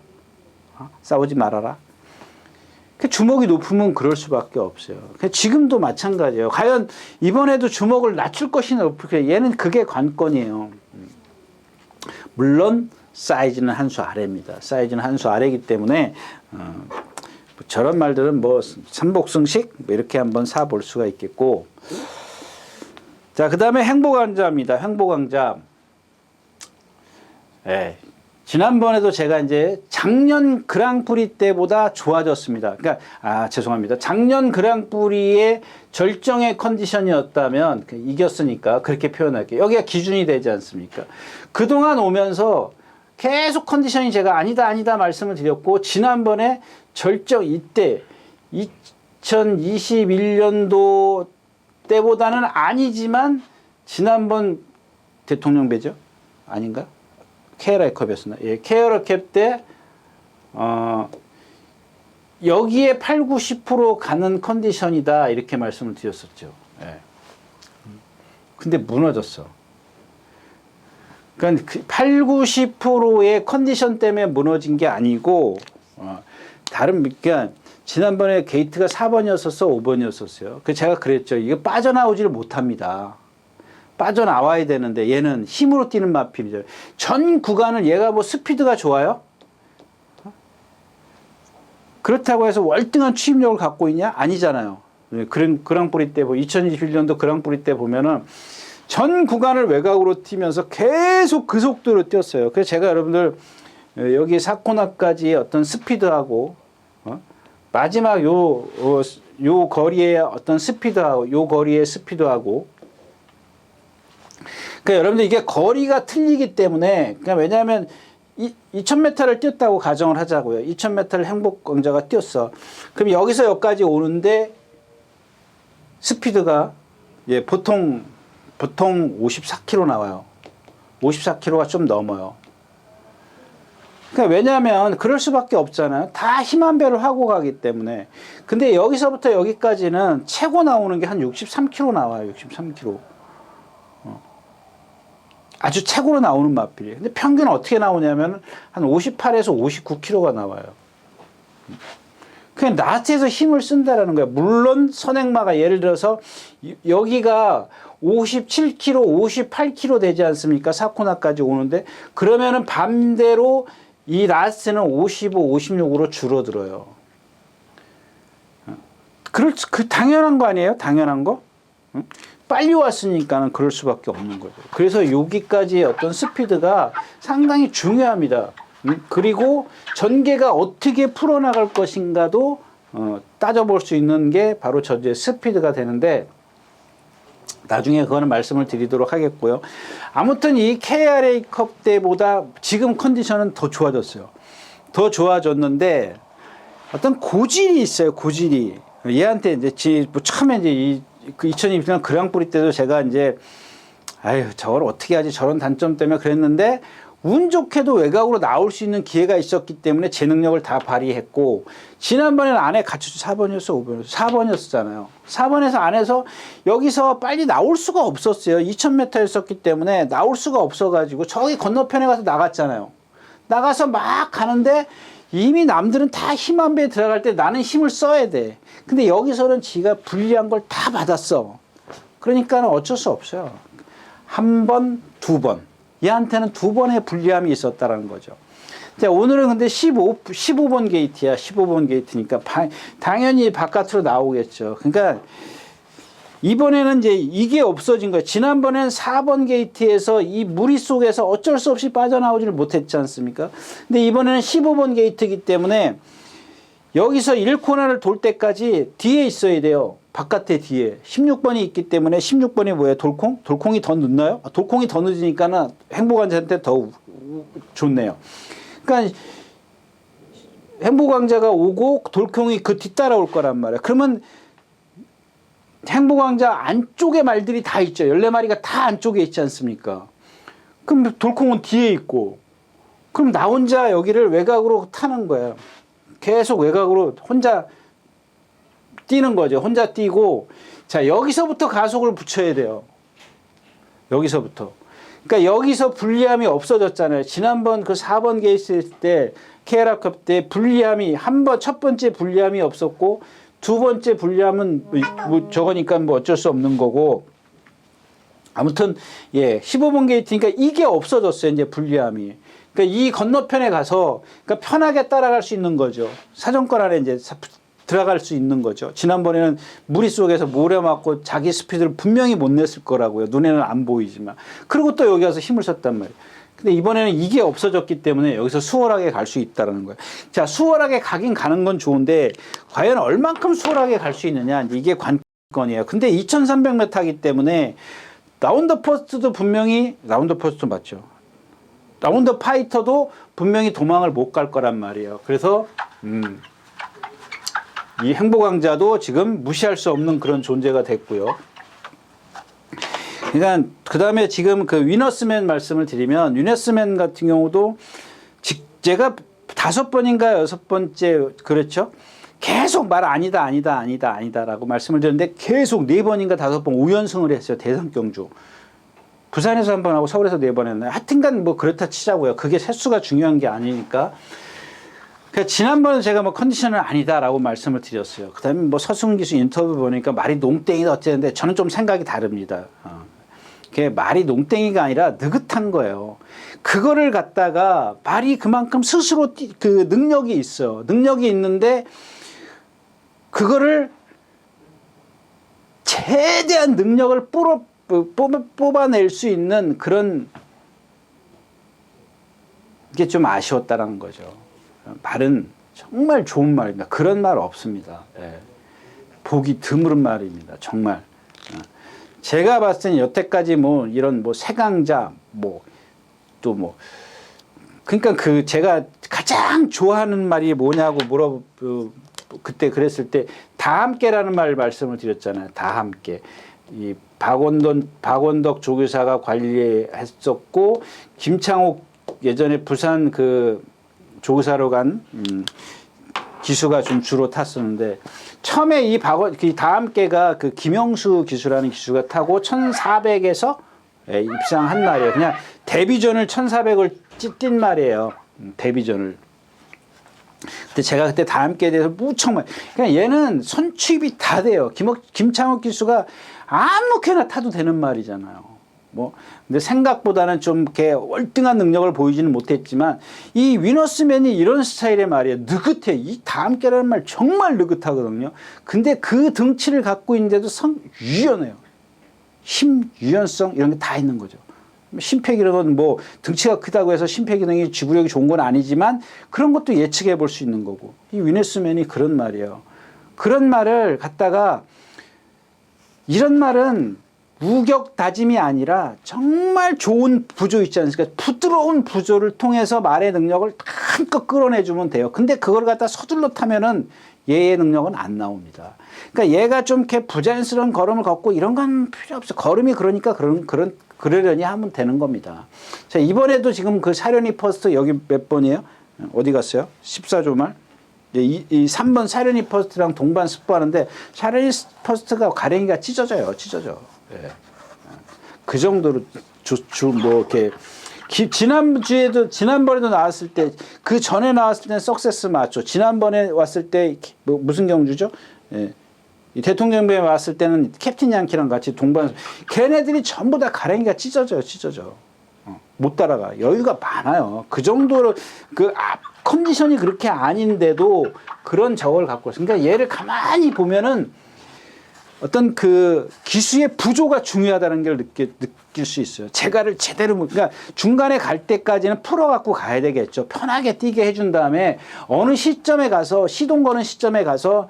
싸우지 말아라. 그 주먹이 높으면 그럴 수밖에 없어요. 지금도 마찬가지예요. 과연 이번에도 주먹을 낮출 것이냐 높을까? 얘는 그게 관건이에요. 물론 사이즈는 한 수 아래입니다. 사이즈는 한 수 아래이기 때문에 저런 말들은 뭐 삼복승식 이렇게 한번 사볼 수가 있겠고. 자, 그 다음에 행보강자입니다. 행보강자. 예. 지난번에도 제가 이제 작년 그랑프리 때보다 좋아졌습니다. 그러니까 죄송합니다. 작년 그랑프리의 절정의 컨디션이었다면 이겼으니까 그렇게 표현할게요. 여기가 기준이 되지 않습니까? 그동안 오면서 계속 컨디션이 제가 아니다 말씀을 드렸고 지난번에 절정 이때 2021년도 때보다는 아니지만 지난번 대통령배죠? 아닌가? KLI컵이었나? 예, KLI컵 때 여기에 8, 90% 가는 컨디션이다 이렇게 말씀을 드렸었죠. 예. 근데 무너졌어. 그러니까 8, 90%의 컨디션 때문에 무너진 게 아니고 그러니까 지난번에 게이트가 4번이었었어, 5번이었었어요. 그 제가 그랬죠. 이거 빠져나오지를 못합니다. 빠져나와야 되는데 얘는 힘으로 뛰는 마필이죠. 전 구간을 얘가 뭐 스피드가 좋아요? 그렇다고 해서 월등한 추임력을 갖고 있냐? 아니잖아요. 그랑프리 때 2021년도 그랑프리 때 보면은 전 구간을 외곽으로 뛰면서 계속 그 속도로 뛰었어요. 그래서 제가 여러분들 여기 4코너까지의 어떤 스피드하고 마지막 요 거리의 어떤 스피드하고 요 거리의 스피드하고 그러니까 여러분들 이게 거리가 틀리기 때문에 그러니까 왜냐하면 2000m를 뛰었다고 가정을 하자고요. 2000m를 행복강자가 뛰었어. 그럼 여기서 여기까지 오는데 스피드가 보통 54km 나와요. 54km가 좀 넘어요. 그러니까 왜냐하면 그럴 수밖에 없잖아요. 다 힘 한 배를 하고 가기 때문에. 근데 여기서부터 여기까지는 최고 나오는 게 한 63km 나와요. 63km. 아주 최고로 나오는 마필이에요. 근데 평균 어떻게 나오냐면 한 58에서 59km가 나와요. 그냥 나트에서 힘을 쓴다라는 거예요. 물론 선행마가 예를 들어서 여기가 57km, 58km 되지 않습니까? 사코나까지 오는데 그러면은 반대로 이 라스트는 55, 56으로 줄어들어요. 그 당연한 거 아니에요? 당연한 거? 빨리 왔으니까는 그럴 수밖에 없는 거죠. 그래서 여기까지의 어떤 스피드가 상당히 중요합니다. 그리고 전개가 어떻게 풀어나갈 것인가도 따져볼 수 있는 게 바로 전제 스피드가 되는데 나중에 그거는 말씀을 드리도록 하겠고요. 아무튼 이 KRA컵 때보다 지금 컨디션은 더 좋아졌어요. 더 좋아졌는데 어떤 고질이 있어요. 고질이. 얘한테 이제 처음에 이제 그 2020년 그랑프리 때도 제가 이제 아유 저걸 어떻게 하지 저런 단점 때문에 그랬는데 운 좋게도 외곽으로 나올 수 있는 기회가 있었기 때문에 제 능력을 다 발휘했고 지난번에는 안에 갇혀서 4번이었어 5번이었어 4번이었잖아요. 4번에서 안에서 여기서 빨리 나올 수가 없었어요. 2000m였었기 때문에 나올 수가 없어가지고 저기 건너편에 가서 나갔잖아요. 나가서 막 가는데 이미 남들은 다 힘 한 배에 들어갈 때 나는 힘을 써야 돼. 근데 여기서는 지가 불리한 걸 다 받았어. 그러니까 어쩔 수 없어요. 한 번, 두 번. 얘한테는 두 번의 불리함이 있었다라는 거죠. 자, 오늘은 근데 15번 게이트야. 15번 게이트니까 당연히 바깥으로 나오겠죠. 그러니까 이번에는 이제 이게 없어진 거예요. 지난번엔 4번 게이트에서 이 무리 속에서 어쩔 수 없이 빠져나오지를 못했지 않습니까? 근데 이번에는 15번 게이트이기 때문에 여기서 1코너를 돌 때까지 뒤에 있어야 돼요. 바깥에 뒤에. 16번이 있기 때문에 16번이 뭐예요? 돌콩? 돌콩이 더 늦나요? 돌콩이 더 늦으니까는 행복왕자한테 더 좋네요. 그러니까 행복왕자가 오고 돌콩이 그 뒤따라 올 거란 말이에요. 그러면 행복왕자 안쪽에 말들이 다 있죠. 14마리가 다 안쪽에 있지 않습니까? 그럼 돌콩은 뒤에 있고 그럼 나 혼자 여기를 외곽으로 타는 거예요. 계속 외곽으로 혼자 뛰는 거죠. 혼자 뛰고 자 여기서부터 가속을 붙여야 돼요. 여기서부터. 그러니까 여기서 불리함이 없어졌잖아요. 지난번 그 4번 게이트 때 KRA컵 때 불리함이 첫 번째 불리함이 없었고 두 번째 불리함은 뭐 저거니까 뭐 어쩔 수 없는 거고 아무튼 예 15번 게이트니까 이게 없어졌어요. 이제 불리함이. 그러니까 이 건너편에 가서 그러니까 편하게 따라갈 수 있는 거죠. 사정권 안에 이제 들어갈 수 있는 거죠. 지난번에는 무리 속에서 모래 맞고 자기 스피드를 분명히 못 냈을 거라고요. 눈에는 안 보이지만. 그리고 또 여기 와서 힘을 썼단 말이에요. 근데 이번에는 이게 없어졌기 때문에 여기서 수월하게 갈 수 있다는 거예요. 자, 수월하게 가긴 가는 건 좋은데 과연 얼만큼 수월하게 갈 수 있느냐 이게 관건이에요. 근데 2300m 하기 때문에 라운드 퍼스트도 분명히 라운드 퍼스트 맞죠. 라운드 파이터도 분명히 도망을 못 갈 거란 말이에요. 그래서 이 행복왕자도 지금 무시할 수 없는 그런 존재가 됐고요. 그러니까 그 다음에 지금 그 위너스맨 말씀을 드리면 위너스맨 같은 경우도 제가 5번인가 6번째 그렇죠. 계속 말 아니다라고 말씀을 드렸는데 계속 4번인가 5번 5연승을 했어요. 대상경주. 부산에서 한 번 하고 서울에서 4번 했나요? 하여튼간 뭐 그렇다 치자고요. 그게 횟수가 중요한 게 아니니까. 그러니까 지난번에 제가 뭐 컨디션은 아니다라고 말씀을 드렸어요. 그 다음에 뭐 서승훈 기수 인터뷰 보니까 말이 농땡이다 어쨌는데 저는 좀 생각이 다릅니다. 그게 말이 농땡이가 아니라 느긋한 거예요. 그거를 갖다가 말이 그만큼 스스로 그 능력이 있어요. 능력이 있는데 그거를 최대한 능력을 뽑아낼 수 있는 그런 게 좀 아쉬웠다는 거죠. 말은 정말 좋은 말입니다. 그런 말 없습니다. 예. 보기 드물은 말입니다. 정말. 제가 봤을 때는 여태까지 뭐 이런 뭐 세강자 또 뭐 그러니까 그 제가 가장 좋아하는 말이 뭐냐고 그때 그랬을 때 다 함께라는 말 말씀을 드렸잖아요. 다 함께. 이 박원덕 조교사가 관리했었고 김창옥 예전에 부산 그 조사로 간 기수가 좀 주로 탔었는데 처음에 이 다음 개가 그 김영수 기수라는 기수가 타고 1400에서 입상한 말이에요. 그냥 데뷔전을 1400을 뛴 말이에요. 데뷔전을. 근데 제가 그때 다음 개에 대해서 무척 많이, 그냥 얘는 선취입이 다 돼요. 김창욱 기수가 아무렇게나 타도 되는 말이잖아요. 뭐, 근데 생각보다는 좀 이렇게 월등한 능력을 보이지는 못했지만, 이 위너스맨이 이런 스타일의 말이에요. 느긋해. 이 다음 개라는 말 정말 느긋하거든요. 근데 그 등치를 갖고 있는데도 유연해요. 힘, 유연성, 이런 게 다 있는 거죠. 심폐기능은 뭐 등치가 크다고 해서 심폐기능이 지구력이 좋은 건 아니지만 그런 것도 예측해 볼 수 있는 거고. 이 위너스맨이 그런 말이에요. 그런 말을 갖다가 이런 말은 우격 다짐이 아니라 정말 좋은 부조 있지 않습니까? 부드러운 부조를 통해서 말의 능력을 한껏 끌어내주면 돼요. 근데 그걸 갖다 서둘러 타면은 얘의 능력은 안 나옵니다. 그러니까 얘가 좀 이렇게 부자연스러운 걸음을 걷고 이런 건 필요 없어. 걸음이 그러니까 그러려니 하면 되는 겁니다. 자, 이번에도 지금 그 사려니 퍼스트 여기 몇 번이에요? 어디 갔어요? 14조 말? 이 3번 사려니 퍼스트랑 동반 스포하는데 사려니 퍼스트가 가랭이가 찢어져. 예. 그 정도로 뭐 이렇게 지난번에도 나왔을 때 그 전에 나왔을 때는 석세스 맞죠. 지난번에 왔을 때 뭐 무슨 경주죠? 예. 이 대통령배에 왔을 때는 캡틴 양키랑 같이 동반, 걔네들이 전부 다 가랭이가 찢어져요. 못 따라가. 여유가 많아요. 그 정도로 컨디션이 그렇게 아닌데도 그런 저걸 갖고 있어요. 그러니까 얘를 가만히 보면은 어떤 그 기수의 부조가 중요하다는 걸 느낄 수 있어요. 제가를 제대로, 그러니까 중간에 갈 때까지는 풀어갖고 가야 되겠죠. 편하게 뛰게 해준 다음에 어느 시점에 가서, 시동 거는 시점에 가서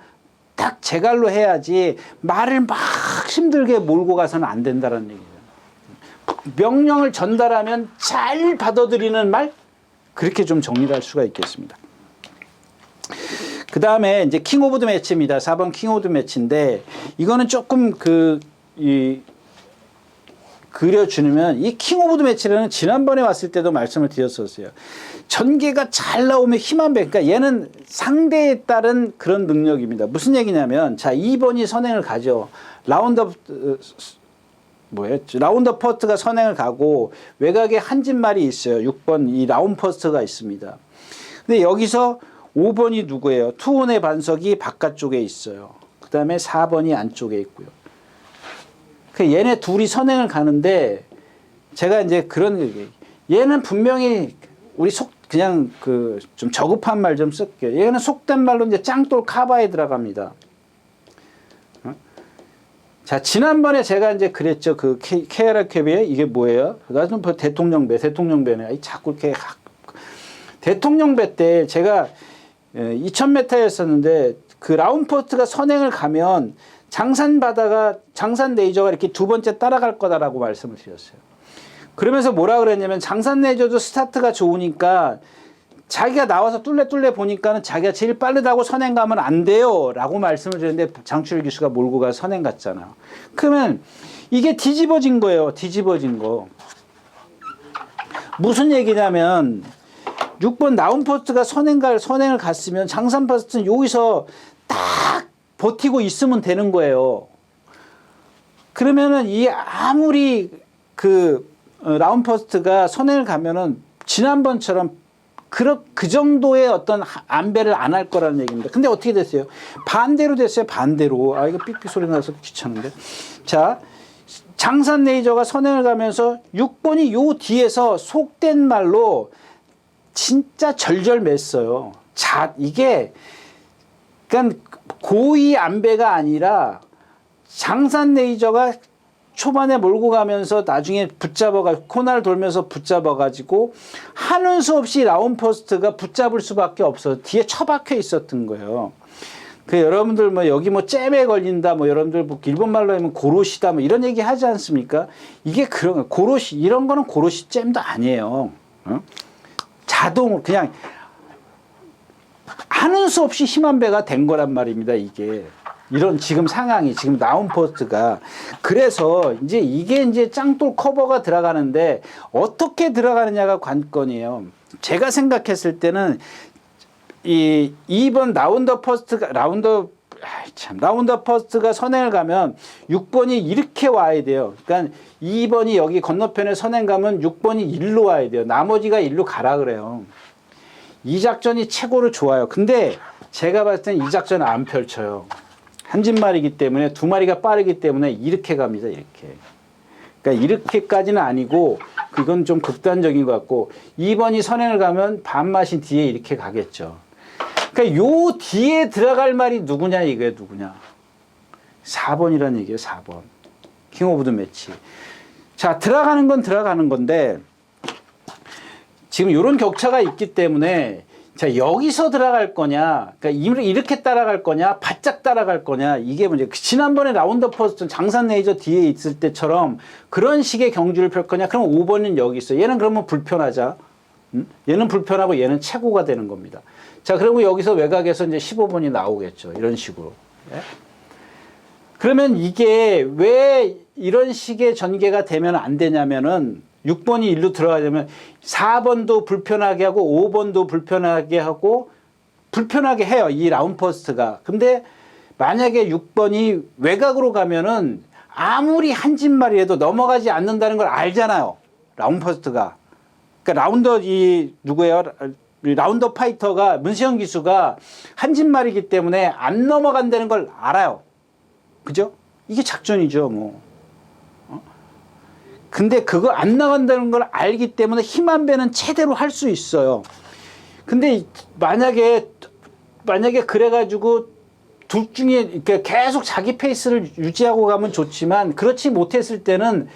딱 제갈로 해야지 말을 막 힘들게 몰고 가서는 안 된다는 얘기예요. 명령을 전달하면 잘 받아들이는 말? 그렇게 좀 정리를 할 수가 있겠습니다. 그 다음에 이제 킹 오브 더 매치입니다. 4번 킹 오브 더 매치인데, 이거는 조금 그려주면, 이 킹 오브 더 매치라는 지난번에 왔을 때도 말씀을 드렸었어요. 전개가 잘 나오면 힘 한 배. 그러니까 얘는 상대에 따른 그런 능력입니다. 무슨 얘기냐면, 자, 2번이 선행을 가죠. 라운드 퍼스트가 선행을 가고, 외곽에 한진말이 있어요. 6번, 이 라운드 퍼스트가 있습니다. 근데 여기서 5번이 누구예요? 투혼의 반석이 바깥쪽에 있어요. 그 다음에 4번이 안쪽에 있고요. 얘네 둘이 선행을 가는데, 제가 이제 얘는 분명히 우리 그냥 좀 저급한 말 좀 쓸게요. 얘는 속된 말로 이제 짱돌 카바에 들어갑니다. 자, 지난번에 제가 이제 그랬죠. 그 케아라 캡이 이게 뭐예요? 나는 대통령배네. 자꾸 이렇게 대통령배 때 제가 2000m였었는데 그 라운포스트가 선행을 가면 장산 레이저가 이렇게 두 번째 따라갈 거다라고 말씀을 드렸어요. 그러면서 뭐라 그랬냐면 장산 레이저도 스타트가 좋으니까 자기가 나와서 뚫레 보니까는 자기가 제일 빠르다고 선행 가면 안 돼요 라고 말씀을 드렸는데 장출일 기수가 몰고 가서 선행 갔잖아요. 그러면 이게 뒤집어진 거예요. 뒤집어진 거. 무슨 얘기냐면 6번 라운포스트가 선행을 갔으면 장산 퍼스트는 여기서 딱 버티고 있으면 되는 거예요. 그러면은 아무리 라운포스트가 선행을 가면은 지난번처럼 그 정도의 어떤 안배를 안 할 거라는 얘기입니다. 근데 어떻게 됐어요? 반대로 됐어요. 반대로. 이거 삑삑 소리 나서 귀찮은데. 자, 장산 레이저가 선행을 가면서 6번이 요 뒤에서 속된 말로 진짜 절절맸어요. 자, 이게 그러니까 고의 안배가 아니라 장산 레이저가 초반에 몰고 가면서 나중에 코너를 돌면서 붙잡아가지고 하는 수 없이 라운포스트가 붙잡을 수밖에 없어. 뒤에 처박혀 있었던 거예요. 여러분들 여기 잼에 걸린다, 여러분들 일본 말로 하면 고로시다, 이런 얘기 하지 않습니까? 이게 고로시, 이런 거는 고로시 잼도 아니에요. 자동, 그냥 하는 수 없이 힘 한 배가 된 거란 말입니다, 이게. 이런 지금 상황이, 지금 라운포스트가. 그래서 이게 짱돌 커버가 들어가는데 어떻게 들어가느냐가 관건이에요. 제가 생각했을 때는 이 2번 라운더 퍼스트가 선행을 가면 6번이 이렇게 와야 돼요. 그러니까 2번이 여기 건너편에 선행 가면 6번이 일로 와야 돼요. 나머지가 일로 가라 그래요. 이 작전이 최고로 좋아요. 근데 제가 봤을 땐 이 작전은 안 펼쳐요. 한 집말이기 때문에 두 마리가 빠르기 때문에 이렇게 갑니다. 이렇게. 그러니까 이렇게까지는 아니고 그건 좀 극단적인 것 같고 2번이 선행을 가면 반마신 뒤에 이렇게 가겠죠. 그러니까 요 뒤에 들어갈 말이 누구냐 이게 누구냐. 4번이라는 얘기예요. 4번. 킹 오브 더 매치. 자, 들어가는 건 들어가는 건데 지금 이런 격차가 있기 때문에 자, 여기서 들어갈 거냐, 그러니까 이렇게 따라갈 거냐, 바짝 따라갈 거냐, 이게 문제. 지난번에 라운더 퍼스트 장산 레이저 뒤에 있을 때처럼 그런 식의 경주를 펼 거냐, 그럼 5번은 여기 있어. 얘는 그러면 불편하자. 얘는 불편하고 얘는 최고가 되는 겁니다. 자, 그리고 여기서 외곽에서 이제 15번이 나오겠죠. 이런 식으로. 예? 그러면 이게 왜 이런 식의 전개가 되면 안 되냐면은 6번이 일로 들어가려면 4번도 불편하게 하고 5번도 불편하게 하고 불편하게 해요. 이 라운드 퍼스트가. 근데 만약에 6번이 외곽으로 가면은 아무리 한 집말이라도 넘어가지 않는다는 걸 알잖아요. 라운드 퍼스트가. 그러니까 라운더 누구예요? 라운더 파이터가 문세영 기수가 한 집말이기 때문에 안 넘어간다는 걸 알아요. 그죠? 이게 작전이죠, 뭐. 근데 그거 안 나간다는 걸 알기 때문에 힘 한 배는 최대로 할 수 있어요. 근데 만약에 그래가지고 둘 중에 계속 자기 페이스를 유지하고 가면 좋지만 그렇지 못했을 때는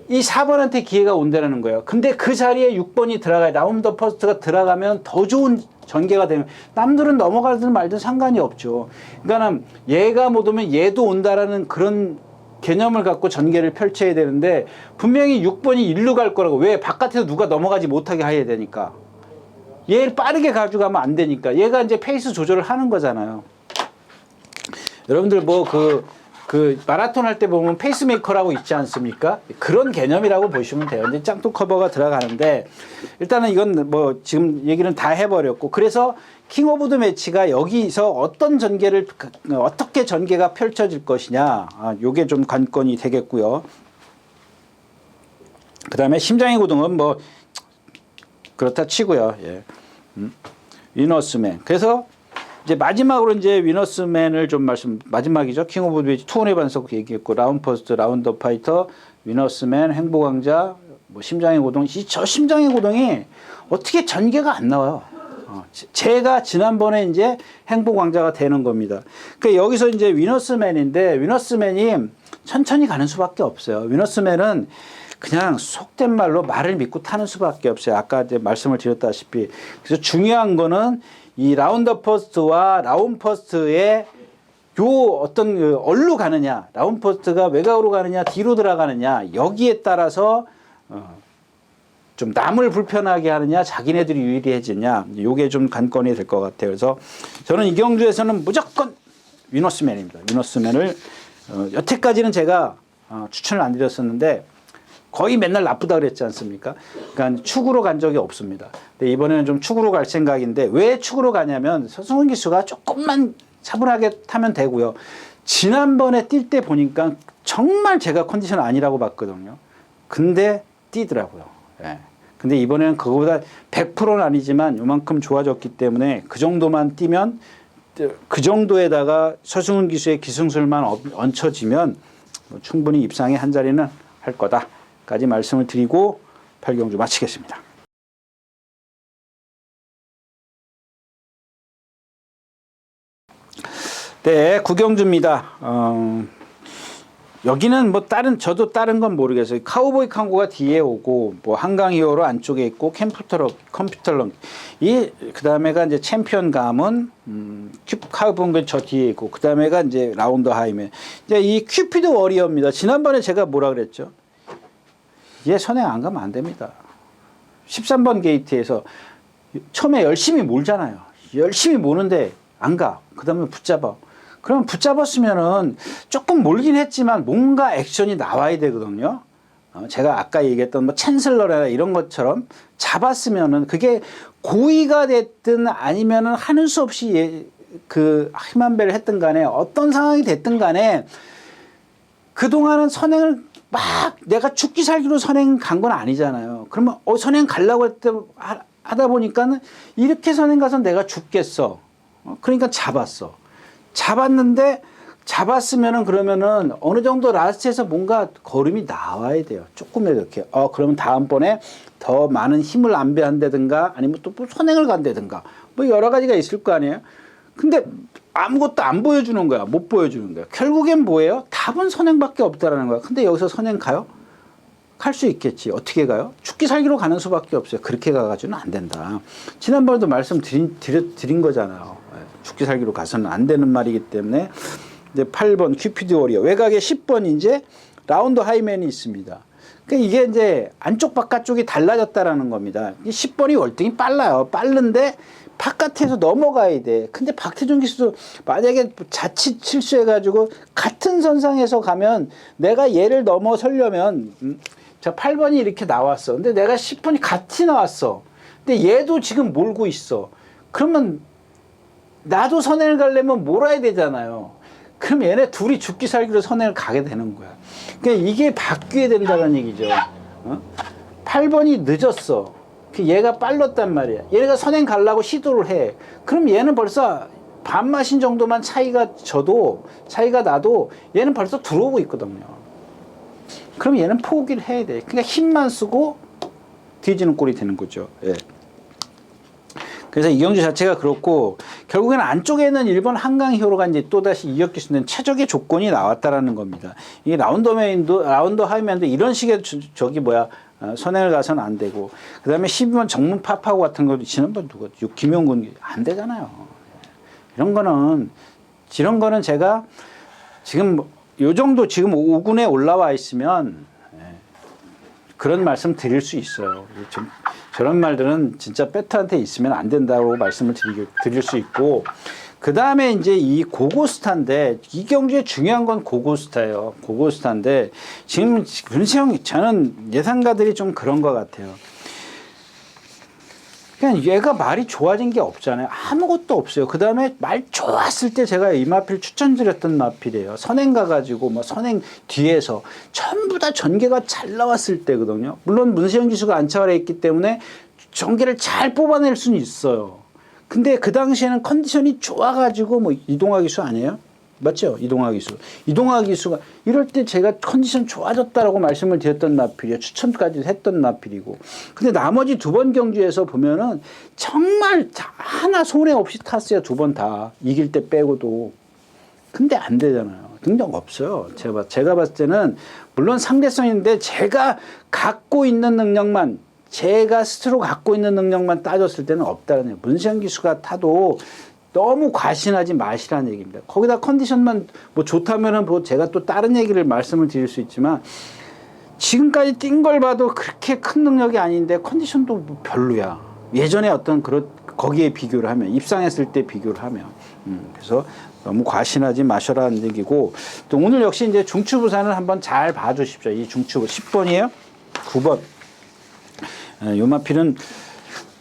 이 4번한테 기회가 온다는 거예요. 근데 그 자리에 6번이 들어가요. 라운더 퍼스트가 들어가면 더 좋은 전개가 되면 남들은 넘어가든 말든 상관이 없죠. 그러니까 얘가 못 오면 얘도 온다라는 그런 개념을 갖고 전개를 펼쳐야 되는데 분명히 6번이 일로 갈 거라고. 왜? 바깥에서 누가 넘어가지 못하게 해야 되니까. 얘를 빠르게 가져가면 안 되니까. 얘가 이제 페이스 조절을 하는 거잖아요. 여러분들 뭐 그 마라톤 할 때 보면 페이스메이커라고 있지 않습니까? 그런 개념이라고 보시면 돼요. 이제 짱또 커버가 들어가는데 일단은 이건 뭐 지금 얘기는 다 해버렸고 그래서 킹 오브 더 매치가 여기서 어떻게 전개가 펼쳐질 것이냐. 요게 좀 관건이 되겠고요. 그 다음에 심장의 고동은 뭐 그렇다 치고요. 예. 위너스맨. 그래서 이제 마지막으로 이제 위너스맨을 좀 마지막이죠. 킹 오브 더 매치 투혼의 반석 얘기했고 라운드 퍼스트, 라운더 파이터, 위너스맨, 행복왕자, 뭐 심장의 고동. 저 심장의 고동이 어떻게 전개가 안 나와요. 제가 지난번에 이제 행복왕자가 되는 겁니다. 그러니까 여기서 이제 위너스맨인데 위너스맨이 천천히 가는 수밖에 없어요. 위너스맨은 그냥 속된 말로 말을 믿고 타는 수밖에 없어요. 아까 이제 말씀을 드렸다시피. 그래서 중요한 거는 이 라운더 퍼스트와 라운 퍼스트의 요 어떤 어디로 가느냐, 라운 퍼스트가 외곽으로 가느냐, 뒤로 들어가느냐 여기에 따라서 좀 남을 불편하게 하느냐, 자기네들이 유리해지냐, 요게 좀 관건이 될 것 같아요. 그래서 저는 이 경주에서는 무조건 위너스맨입니다. 위너스맨을 여태까지는 제가 추천을 안 드렸었는데 거의 맨날 나쁘다 그랬지 않습니까? 그러니까 축으로 간 적이 없습니다. 근데 이번에는 좀 축으로 갈 생각인데 왜 축으로 가냐면 서승훈 기수가 조금만 차분하게 타면 되고요. 지난번에 뛸 때 보니까 정말 제가 컨디션 아니라고 봤거든요. 근데 뛰더라고요. 예. 근데 이번에는 그거보다 100%는 아니지만 요만큼 좋아졌기 때문에 그 정도만 뛰면 그 정도에다가 서승훈 기수의 기승술만 얹혀지면 충분히 입상의 한 자리는 할 거다까지 말씀을 드리고 8경주 마치겠습니다. 네, 9경주입니다. 여기는 뭐 저도 다른 건 모르겠어요. 카우보이 칸고가 뒤에 오고, 뭐 한강 히어로 안쪽에 있고, 컴퓨터런. 그 다음에가 이제 챔피언 가문, 카우보이가 저 뒤에 있고, 그 다음에가 이제 라운더 하이맨. 이제 이 큐피드 워리어입니다. 지난번에 제가 뭐라 그랬죠? 얘 선행 안 가면 안 됩니다. 13번 게이트에서 처음에 열심히 몰잖아요. 열심히 모는데 안 가. 그 다음에 붙잡아. 그럼 붙잡았으면은 조금 몰긴 했지만 뭔가 액션이 나와야 되거든요. 제가 아까 얘기했던 뭐 챈슬러나 이런 것처럼 잡았으면은 그게 고의가 됐든 아니면은 하는 수 없이 그 힘한배를 했든 간에 어떤 상황이 됐든 간에 그동안은 선행을 막 내가 죽기 살기로 선행 간 건 아니잖아요. 그러면 선행 가려고 하다 보니까는 이렇게 선행 가서 내가 죽겠어. 그러니까 잡았는데 잡았으면은 그러면은 어느 정도 라스트에서 뭔가 걸음이 나와야 돼요. 조금이라도 이렇게. 그러면 다음번에 더 많은 힘을 안배한다든가 아니면 또 선행을 간다든가 뭐 여러 가지가 있을 거 아니에요. 근데 아무것도 안 보여주는 거야. 못 보여주는 거야. 결국엔 뭐예요? 답은 선행밖에 없다라는 거야. 근데 여기서 선행 가요? 갈 수 있겠지. 어떻게 가요? 죽기 살기로 가는 수밖에 없어요. 그렇게 가가지고는 안 된다. 지난번에도 말씀드린 거잖아요. 죽기 살기로 가서는 안 되는 말이기 때문에 이제 8번 큐피드 워리어 외곽에 10번 이제 라운드 하이맨이 있습니다. 그러니까 이게 이제 안쪽 바깥쪽이 달라졌다라는 겁니다. 10번이 월등히 빨라요. 빠른데 바깥에서 넘어가야 돼. 근데 박태준 기수도 만약에 자칫 실수해가지고 같은 선상에서 가면 내가 얘를 넘어서려면 자 8번이 이렇게 나왔어. 근데 내가 10번이 같이 나왔어. 근데 얘도 지금 몰고 있어. 그러면 나도 선행을 가려면 몰아야 되잖아요. 그럼 얘네 둘이 죽기 살기로 선행을 가게 되는 거야. 그러니까 이게 바뀌어야 된다는 얘기죠. 8번이 늦었어. 얘가 빨랐단 말이야. 얘가 선행 가려고 시도를 해. 그럼 얘는 벌써 반 마신 정도만 차이가 나도 얘는 벌써 들어오고 있거든요. 그럼 얘는 포기를 해야 돼. 그러니까 힘만 쓰고 뒤지는 꼴이 되는 거죠. 예. 그래서 이경주 자체가 그렇고 결국에는 안쪽에는 일본 한강 히어로가 이제 또다시 이혁기 씨는 최적의 조건이 나왔다라는 겁니다. 이 라운드 하이맨도 이런 식의 선행을 가서는 안 되고 그다음에 12번 정문 파파고 같은 거 지난번 김용근 안 되잖아요. 이런 거는 제가 지금 요 정도 지금 5군에 올라와 있으면 그런 말씀 드릴 수 있어요. 저런 말들은 진짜 배트한테 있으면 안 된다고 말씀을 드릴 수 있고 그 다음에 이제 이 고고스타인데 이경주의 중요한 건 고고스타예요. 고고스타인데 지금 문세영 저는 예상가들이 좀 그런 것 같아요. 그냥 얘가 말이 좋아진 게 없잖아요. 아무것도 없어요. 그 다음에 말 좋았을 때 제가 이 마필 추천드렸던 마필이에요. 선행 가가지고 뭐 선행 뒤에서 전부 다 전개가 잘 나왔을 때거든요. 물론 문세영 기수가 안착을 했기 때문에 전개를 잘 뽑아낼 수는 있어요. 근데 그 당시에는 컨디션이 좋아가지고 뭐 이동화 기수 아니에요? 맞죠? 이동화 기수가 이럴 때 제가 컨디션 좋아졌다라고 말씀을 드렸던 마필이에요. 추천까지 했던 마필이고. 근데 나머지 두 번 경주에서 보면은 정말 하나 손해 없이 탔어요. 두 번 다. 이길 때 빼고도. 근데 안 되잖아요. 능력 없어요. 제가 봤을 때는 물론 상대성인데 제가 스스로 갖고 있는 능력만 따졌을 때는 없다는 얘기예요. 문세영 기수가 타도 너무 과신하지 마시라는 얘기입니다. 거기다 컨디션만 뭐 좋다면은 뭐 제가 또 다른 얘기를 말씀을 드릴 수 있지만 지금까지 뛴 걸 봐도 그렇게 큰 능력이 아닌데 컨디션도 뭐 별로야. 예전에 어떤 거기에 비교를 하면 입상했을 때 비교를 하면 그래서 너무 과신하지 마셔라는 얘기고 또 오늘 역시 이제 중추부산을 한번 잘 봐주십시오. 이 중추부 10번이에요. 9번. 요마필은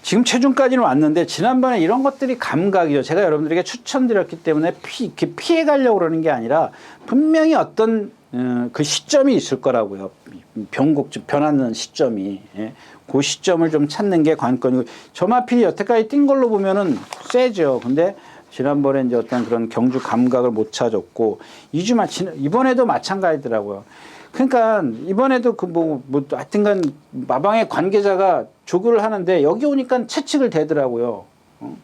지금 체중까지는 왔는데 지난번에 이런 것들이 감각이죠. 제가 여러분들에게 추천드렸기 때문에 이렇게 피해 가려고 그러는 게 아니라 분명히 어떤 그 시점이 있을 거라고요. 변하는 시점이. 예. 그 시점을 좀 찾는 게 관건이고 저마필이 여태까지 뛴 걸로 보면은 세죠. 근데 지난번에 이제 어떤 그런 경주 감각을 못 찾았고 이번에도 마찬가지더라고요. 그러니까 이번에도 하여튼간 마방의 관계자가 조교를 하는데 여기 오니까 채찍을 대더라고요.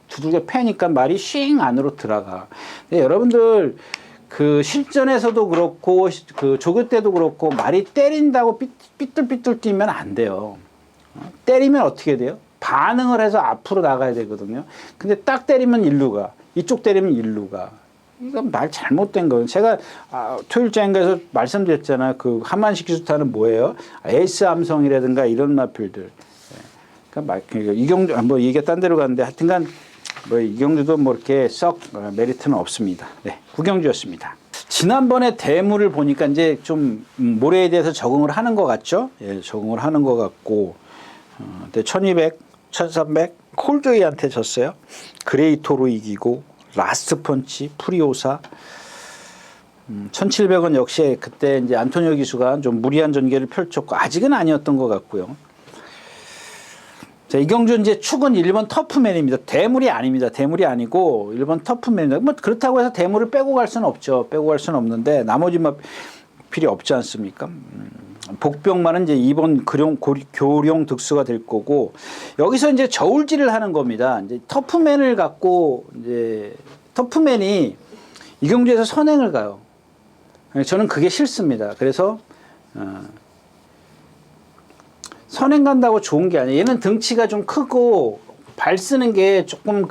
두들겨 패니까 말이 쉥 안으로 들어가. 근데 여러분들 그 실전에서도 그렇고 그 조교 때도 그렇고 말이 때린다고 삐뚤삐뚤 뛰면 안 돼요. 때리면 어떻게 돼요? 반응을 해서 앞으로 나가야 되거든요. 근데 딱 때리면 일루 가. 이쪽 때리면 일루 가. 이건 말 잘못된 거예요. 제가 토요일장에서 말씀드렸잖아요. 그 하만식 기수타는 뭐예요? 에이스 함성이라든가 이런 마필들. 그러니까 이경주 뭐 얘기가 딴 데로 갔는데 하여튼간 뭐 이경주도 뭐 이렇게 썩 메리트는 없습니다. 네, 구경주였습니다. 지난번에 대물을 보니까 이제 좀 모래에 대해서 적응을 하는 것 같죠? 예, 적응을 하는 것 같고, 1200, 1300 콜조이한테 졌어요. 그레이토로 이기고 라스트 펀치, 프리오사. 1700은 역시 그때 이제 안토니오 기수가 좀 무리한 전개를 펼쳤고 아직은 아니었던 것 같고요. 자, 이경주 이제 축은 1번 터프맨입니다. 대물이 아닙니다. 대물이 아니고 1번 터프맨입니다. 뭐 그렇다고 해서 대물을 빼고 갈 수는 없죠. 빼고 갈 수는 없는데 나머지 뭐 필요 없지 않습니까? 복병만은 이제 2번 교룡 득수가 될 거고 여기서 이제 저울질을 하는 겁니다. 이제 터프맨을 갖고 이제 터프맨이 이경주에서 선행을 가요. 저는 그게 싫습니다. 그래서 선행 간다고 좋은 게 아니에요. 얘는 등치가 좀 크고 발 쓰는 게 조금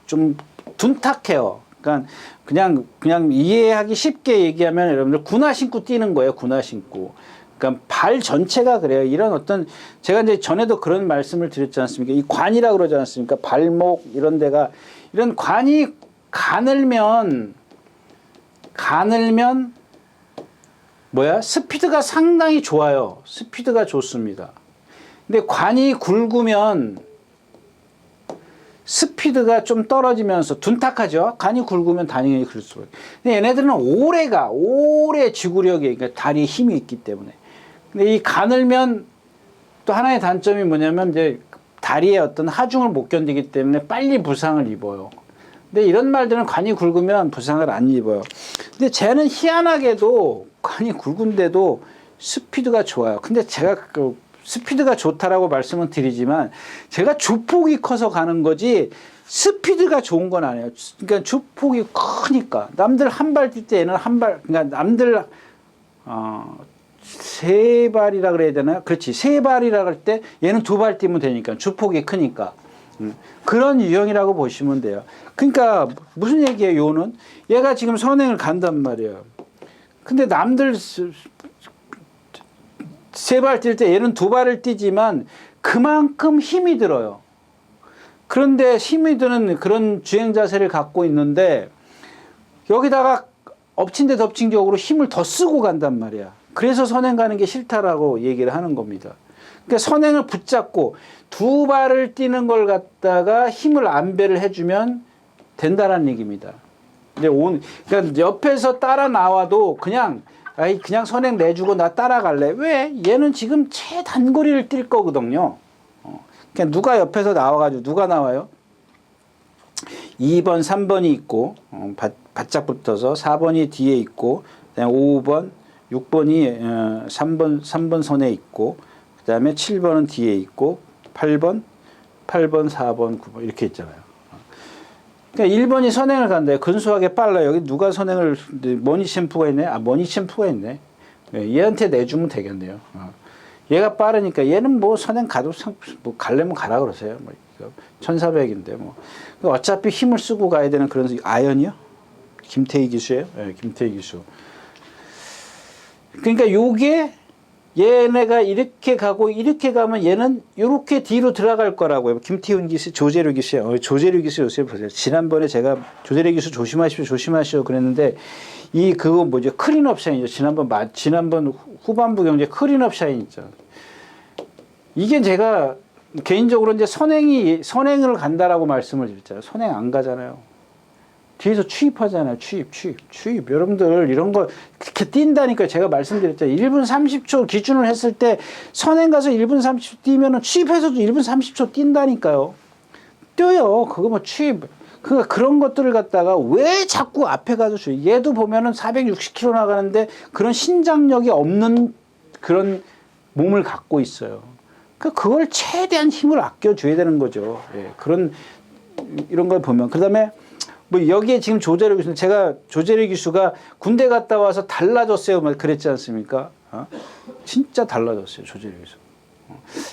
좀 둔탁해요. 그러니까 그냥 이해하기 쉽게 얘기하면 여러분들 군화 신고 뛰는 거예요. 군화 신고. 그러니까 발 전체가 그래요. 이런 어떤 제가 이제 전에도 그런 말씀을 드렸지 않습니까? 이 관이라고 그러지 않습니까? 발목 이런 데가 이런 관이 가늘면 스피드가 상당히 좋아요. 스피드가 좋습니다. 근데 관이 굵으면 스피드가 좀 떨어지면서 둔탁하죠. 관이 굵으면 당연히 그럴 수밖에. 근데 얘네들은 오래 지구력이 그러니까 다리에 힘이 있기 때문에. 근데 이 가늘면 또 하나의 단점이 뭐냐면 이제 다리에 어떤 하중을 못 견디기 때문에 빨리 부상을 입어요. 근데 이런 말들은 관이 굵으면 부상을 안 입어요. 근데 쟤는 희한하게도 관이 굵은데도 스피드가 좋아요. 근데 제가 스피드가 좋다라고 말씀은 드리지만 제가 주폭이 커서 가는 거지 스피드가 좋은 건 아니에요. 그러니까 주폭이 크니까 남들 한 발 뛸 때 얘는 한 발, 그러니까 남들 세 발이라 그래야 되나요? 그렇지. 세 발이라 할 때 얘는 두 발 뛰면 되니까 주폭이 크니까. 그런 유형이라고 보시면 돼요. 그러니까 무슨 얘기예요? 요는 얘가 지금 선행을 간단 말이에요. 근데 남들 세 발 뛸 때 얘는 두 발을 뛰지만 그만큼 힘이 들어요. 그런데 힘이 드는 그런 주행 자세를 갖고 있는데 여기다가 엎친 데 덮친 격으로 힘을 더 쓰고 간단 말이야. 그래서 선행 가는 게 싫다라고 얘기를 하는 겁니다. 그러니까 선행을 붙잡고 두 발을 뛰는 걸 갖다가 힘을 안배를 해주면 된다라는 얘기입니다. 근데 그러니까 옆에서 따라 나와도 그냥 선행 내주고 나 따라갈래. 왜? 얘는 지금 최단거리를 뛸 거거든요. 그냥 누가 옆에서 나와가지고 누가 나와요? 2번, 3번이 있고 바짝 붙어서 4번이 뒤에 있고 그다음에 5번, 6번이 3번 선에 있고 그 다음에 7번은 뒤에 있고 8번, 4번, 9번 이렇게 있잖아요. 그러니까 1번이 선행을 간다. 근소하게 빨라요. 여기 누가 선행을 머니 챔프가 있네. 머니 챔프가 있네. 얘한테 내주면 되겠네요. 얘가 빠르니까 얘는 뭐 선행 가도 뭐 가려면 가라 그러세요. 뭐 1400인데 뭐 어차피 힘을 쓰고 가야 되는 그런 아연이요. 김태희 기수예요. 네, 김태희 기수. 그러니까 요게 얘네가 이렇게 가고 이렇게 가면 얘는 이렇게 뒤로 들어갈 거라고요. 김태훈 기수, 조재료 기수요. 조재료 기수 요새 보세요. 지난번에 제가 조재료 기수 조심하시오 그랬는데 그거 뭐죠? 클린업 샤인이죠. 지난번 후반부 경제 클린업 샤인 있죠. 이게 제가 개인적으로 이제 선행을 간다라고 말씀을 드렸잖아요. 선행 안 가잖아요. 뒤에서 취입하잖아요. 취입. 여러분들 이런 거 그렇게 뛴다니까 제가 말씀드렸잖아요. 1분 30초 기준을 했을 때 선행 가서 1분 30초 뛰면은 취입해서도 1분 30초 뛴다니까요. 뛰어요. 그거 뭐 취입. 그런 것들을 갖다가 왜 자꾸 앞에 가서 얘도 보면은 460km 나가는데 그런 신장력이 없는 그런 몸을 갖고 있어요. 그걸 최대한 힘을 아껴줘야 되는 거죠. 예, 이런 걸 보면. 그 다음에 뭐 여기에 지금 조재료 기수, 제가 조재료 기수가 군대 갔다 와서 달라졌어요. 그랬지 않습니까? 진짜 달라졌어요. 조재료 기수.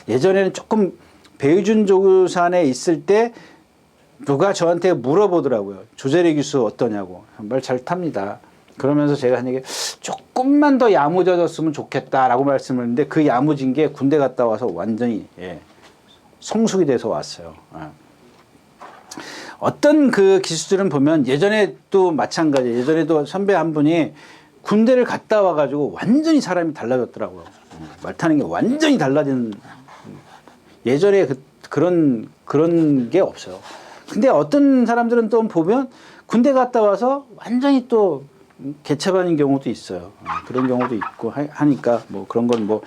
예전에는 조금 배유준 조산에 있을 때 누가 저한테 물어보더라고요. 조재료 기수 어떠냐고. 말 잘 탑니다. 그러면서 제가 한 얘기 조금만 더 야무져졌으면 좋겠다라고 말씀을 했는데 그 야무진 게 군대 갔다 와서 완전히 성숙이 돼서 왔어요. 어떤 그 기수들은 보면 예전에 또 마찬가지, 예전에도 선배 한 분이 군대를 갔다 와가지고 완전히 사람이 달라졌더라고요. 말 타는 게 완전히 달라진, 예전에 그런 게 없어요. 근데 어떤 사람들은 또 보면 군대 갔다 와서 완전히 또 개차반인 경우도 있어요. 그런 경우도 있고 하니까 뭐 그런 건 뭐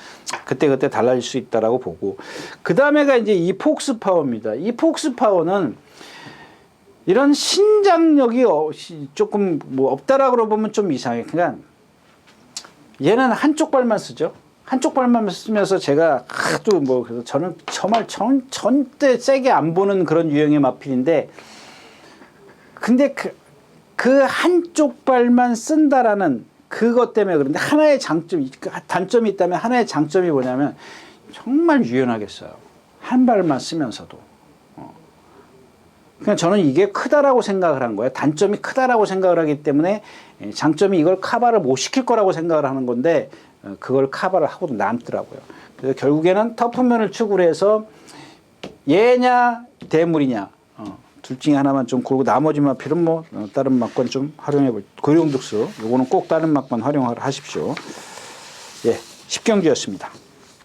그때그때 달라질 수 있다라고 보고. 그 다음에가 이제 이 폭스 파워입니다. 이 폭스 파워는 이런 신장력이 조금 뭐 없다라고 보면 좀 이상해. 그러니까 얘는 한쪽 발만 쓰죠. 한쪽 발만 쓰면서 제가 하도 뭐 그래서 저는 정말 절대 세게 안 보는 그런 유형의 마필인데, 근데 그 한쪽 발만 쓴다라는 그것 때문에 그런데 하나의 단점이 있다면 하나의 장점이 뭐냐면 정말 유연하게 써요. 한 발만 쓰면서도. 그냥 저는 이게 크다라고 생각을 한 거예요. 단점이 크다라고 생각을 하기 때문에 장점이 이걸 커버를 못 시킬 거라고 생각을 하는 건데 그걸 커버를 하고도 남더라고요. 그래서 결국에는 터프면을 축으로 해서 얘냐 대물이냐 둘 중에 하나만 좀 고르고 나머지 마필은 뭐 다른 막권 좀 활용해 볼. 고룡득수 요거는 꼭 다른 막권 활용하십시오. 예, 10경주였습니다.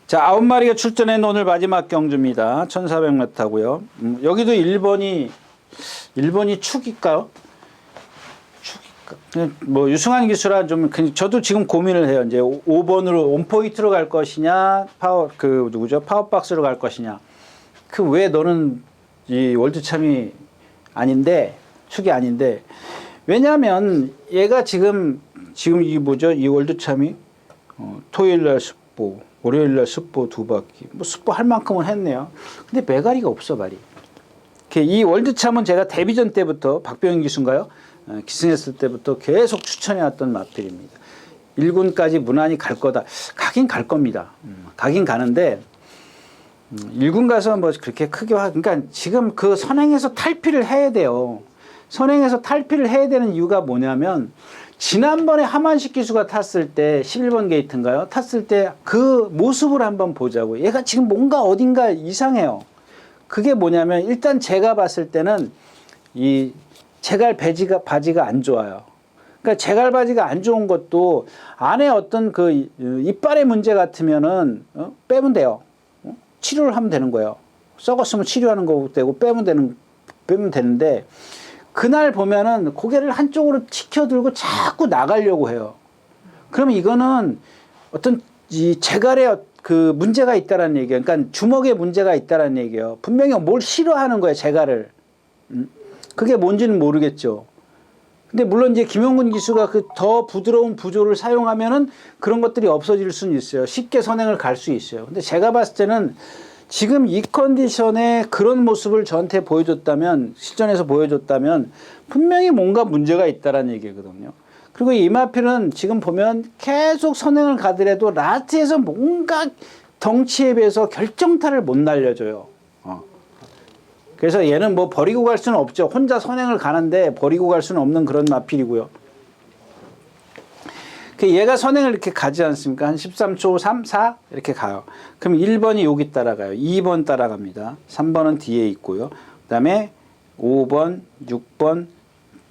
자, 9마리가 출전한 오늘 마지막 경주입니다. 1400m고요. 여기도 1번이 축일까요? 축일까? 뭐 유승환 기수라 좀 저도 지금 고민을 해요. 이제 5번으로 온포인트로 갈 것이냐, 파워박스로 갈 것이냐. 왜 너는 이 월드참이 아닌데, 축이 아닌데, 왜냐하면 얘가 지금 이 뭐죠? 이 월드참이 토요일 날 습보, 월요일 날 습보 2바퀴, 뭐 습보 할 만큼은 했네요. 근데 메가리가 없어, 말이. 이 월드참은 제가 데뷔전 때부터 박병현 기수인가요? 기승했을 때부터 계속 추천해왔던 마필입니다. 1군까지 무난히 갈 거다. 가긴 갈 겁니다. 가긴 가는데 1군 가서 뭐 그렇게 크게 그러니까 지금 그 선행에서 탈피를 해야 돼요. 선행에서 탈피를 해야 되는 이유가 뭐냐면 지난번에 하만식 기수가 탔을 때 11번 게이트인가요? 탔을 때 그 모습을 한번 보자고. 얘가 지금 뭔가 어딘가 이상해요. 그게 뭐냐면 일단 제가 봤을 때는 이 제갈 바지가 안 좋아요. 그러니까 제갈 바지가 안 좋은 것도 안에 어떤 그 이빨의 문제 같으면은 빼면 돼요. 치료를 하면 되는 거예요. 썩었으면 치료하는 거고 되고 빼면 되는데 그날 보면은 고개를 한쪽으로 치켜들고 자꾸 나가려고 해요. 그러면 이거는 어떤 이 제갈에 그 문제가 있다라는 얘기예요. 그러니까 주먹에 문제가 있다라는 얘기예요. 분명히 뭘 싫어하는 거예요, 제갈을. 그게 뭔지는 모르겠죠. 근데 물론 이제 김용근 기수가 그 더 부드러운 부조를 사용하면은 그런 것들이 없어질 수는 있어요. 쉽게 선행을 갈 수 있어요. 근데 제가 봤을 때는 지금 이 컨디션에 그런 모습을 저한테 보여줬다면, 실전에서 보여줬다면 분명히 뭔가 문제가 있다라는 얘기거든요. 그리고 이 마필은 지금 보면 계속 선행을 가더라도 라스트에서 뭔가 덩치에 비해서 결정타를 못 날려줘요. 그래서 얘는 뭐 버리고 갈 수는 없죠. 혼자 선행을 가는데 버리고 갈 수는 없는 그런 마필이고요. 얘가 선행을 이렇게 가지 않습니까? 한 13초 3, 4 이렇게 가요. 그럼 1번이 여기 따라가요. 2번 따라갑니다. 3번은 뒤에 있고요. 그 다음에 5번, 6번,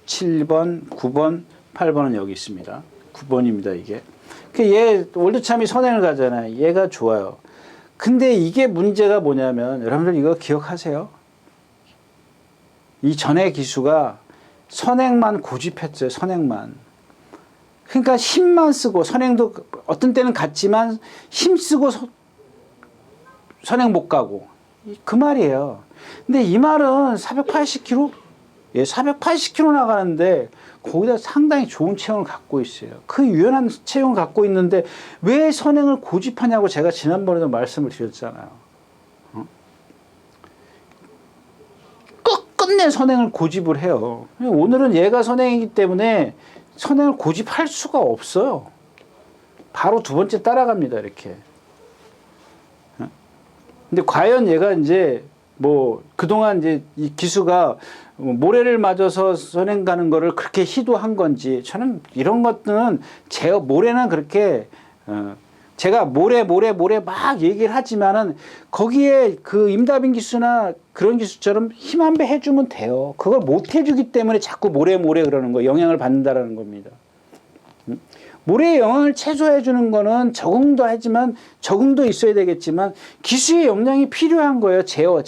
7번, 9번, 8번은 여기 있습니다. 9번입니다, 이게. 얘 월드참이 선행을 가잖아요. 얘가 좋아요. 근데 이게 문제가 뭐냐면 여러분들 이거 기억하세요? 이 전에 기수가 선행만 고집했어요. 선행만. 그러니까 힘만 쓰고 선행도 어떤 때는 갔지만 힘 쓰고 선행 못 가고 그 말이에요. 근데 이 말은 480km? 예, 480km 나가는데 거기다 상당히 좋은 체형을 갖고 있어요. 그 유연한 체형을 갖고 있는데 왜 선행을 고집하냐고 제가 지난번에도 말씀을 드렸잖아요. 끝내 선행을 고집을 해요. 오늘은 얘가 선행이기 때문에 선행을 고집할 수가 없어요. 바로 두 번째 따라갑니다, 이렇게. 근데 과연 얘가 이제 뭐 그동안 이제 이 기수가 모래를 맞아서 선행 가는 거를 그렇게 시도한 건지, 저는 이런 것들은 모래는 그렇게 제가 모레 막 얘기를 하지만은 거기에 그 임다빈 기수나 그런 기수처럼 힘 한 배 해주면 돼요. 그걸 못 해주기 때문에 자꾸 모레 그러는 거 영향을 받는다라는 겁니다. 모래의 영향을 최소화해 주는 거는 적응도 하지만 적응도 있어야 되겠지만 기수의 역량이 필요한 거예요. 제어,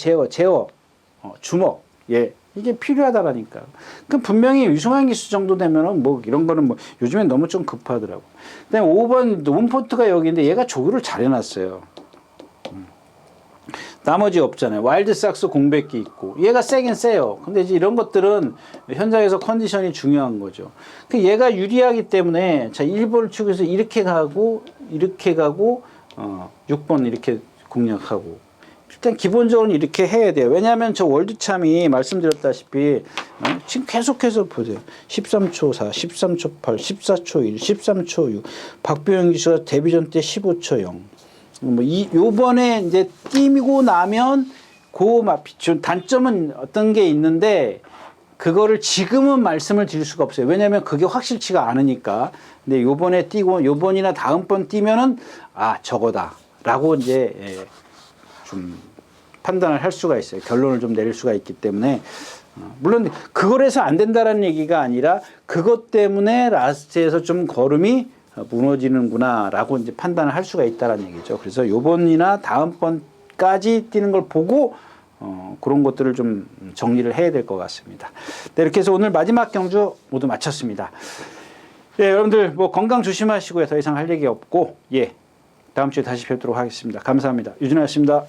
주먹. 예. 이게 필요하다라니까. 그럼 분명히 유승환 기수 정도 되면은 뭐 이런 거는 뭐 요즘엔 너무 좀 급하더라고. 그다음에 5번 홈포트가 여기인데 얘가 조교를 잘 해놨어요. 나머지 없잖아요. 와일드삭스 공백기 있고 얘가 세긴 세요. 근데 이제 이런 것들은 현장에서 컨디션이 중요한 거죠. 그 얘가 유리하기 때문에 자 1번을 치고서 이렇게 가고 6번 이렇게 공략하고 일단 기본적으로 이렇게 해야 돼요. 왜냐하면 저 월드참이 말씀드렸다시피 지금 계속해서 보세요. 13초 4, 13초 8, 14초 1, 13초 6. 박병현 기수가 데뷔전 때 15초 0. 요번에 이제 뛰고 나면 단점은 어떤 게 있는데 그거를 지금은 말씀을 드릴 수가 없어요. 왜냐하면 그게 확실치가 않으니까. 근데 요번에 뛰고 요번이나 다음번 뛰면은 저거다라고 이제 좀 판단을 할 수가 있어요. 결론을 좀 내릴 수가 있기 때문에 물론 그걸 해서 안 된다라는 얘기가 아니라 그것 때문에 라스트에서 좀 걸음이 무너지는구나라고 이제 판단을 할 수가 있다라는 얘기죠. 그래서 요번이나 다음번까지 뛰는 걸 보고 그런 것들을 좀 정리를 해야 될 것 같습니다. 네, 이렇게 해서 오늘 마지막 경주 모두 마쳤습니다. 네, 여러분들 뭐 건강 조심하시고요. 더 이상 할 얘기 없고 다음 주에 다시 뵙도록 하겠습니다. 감사합니다. 유준하였습니다.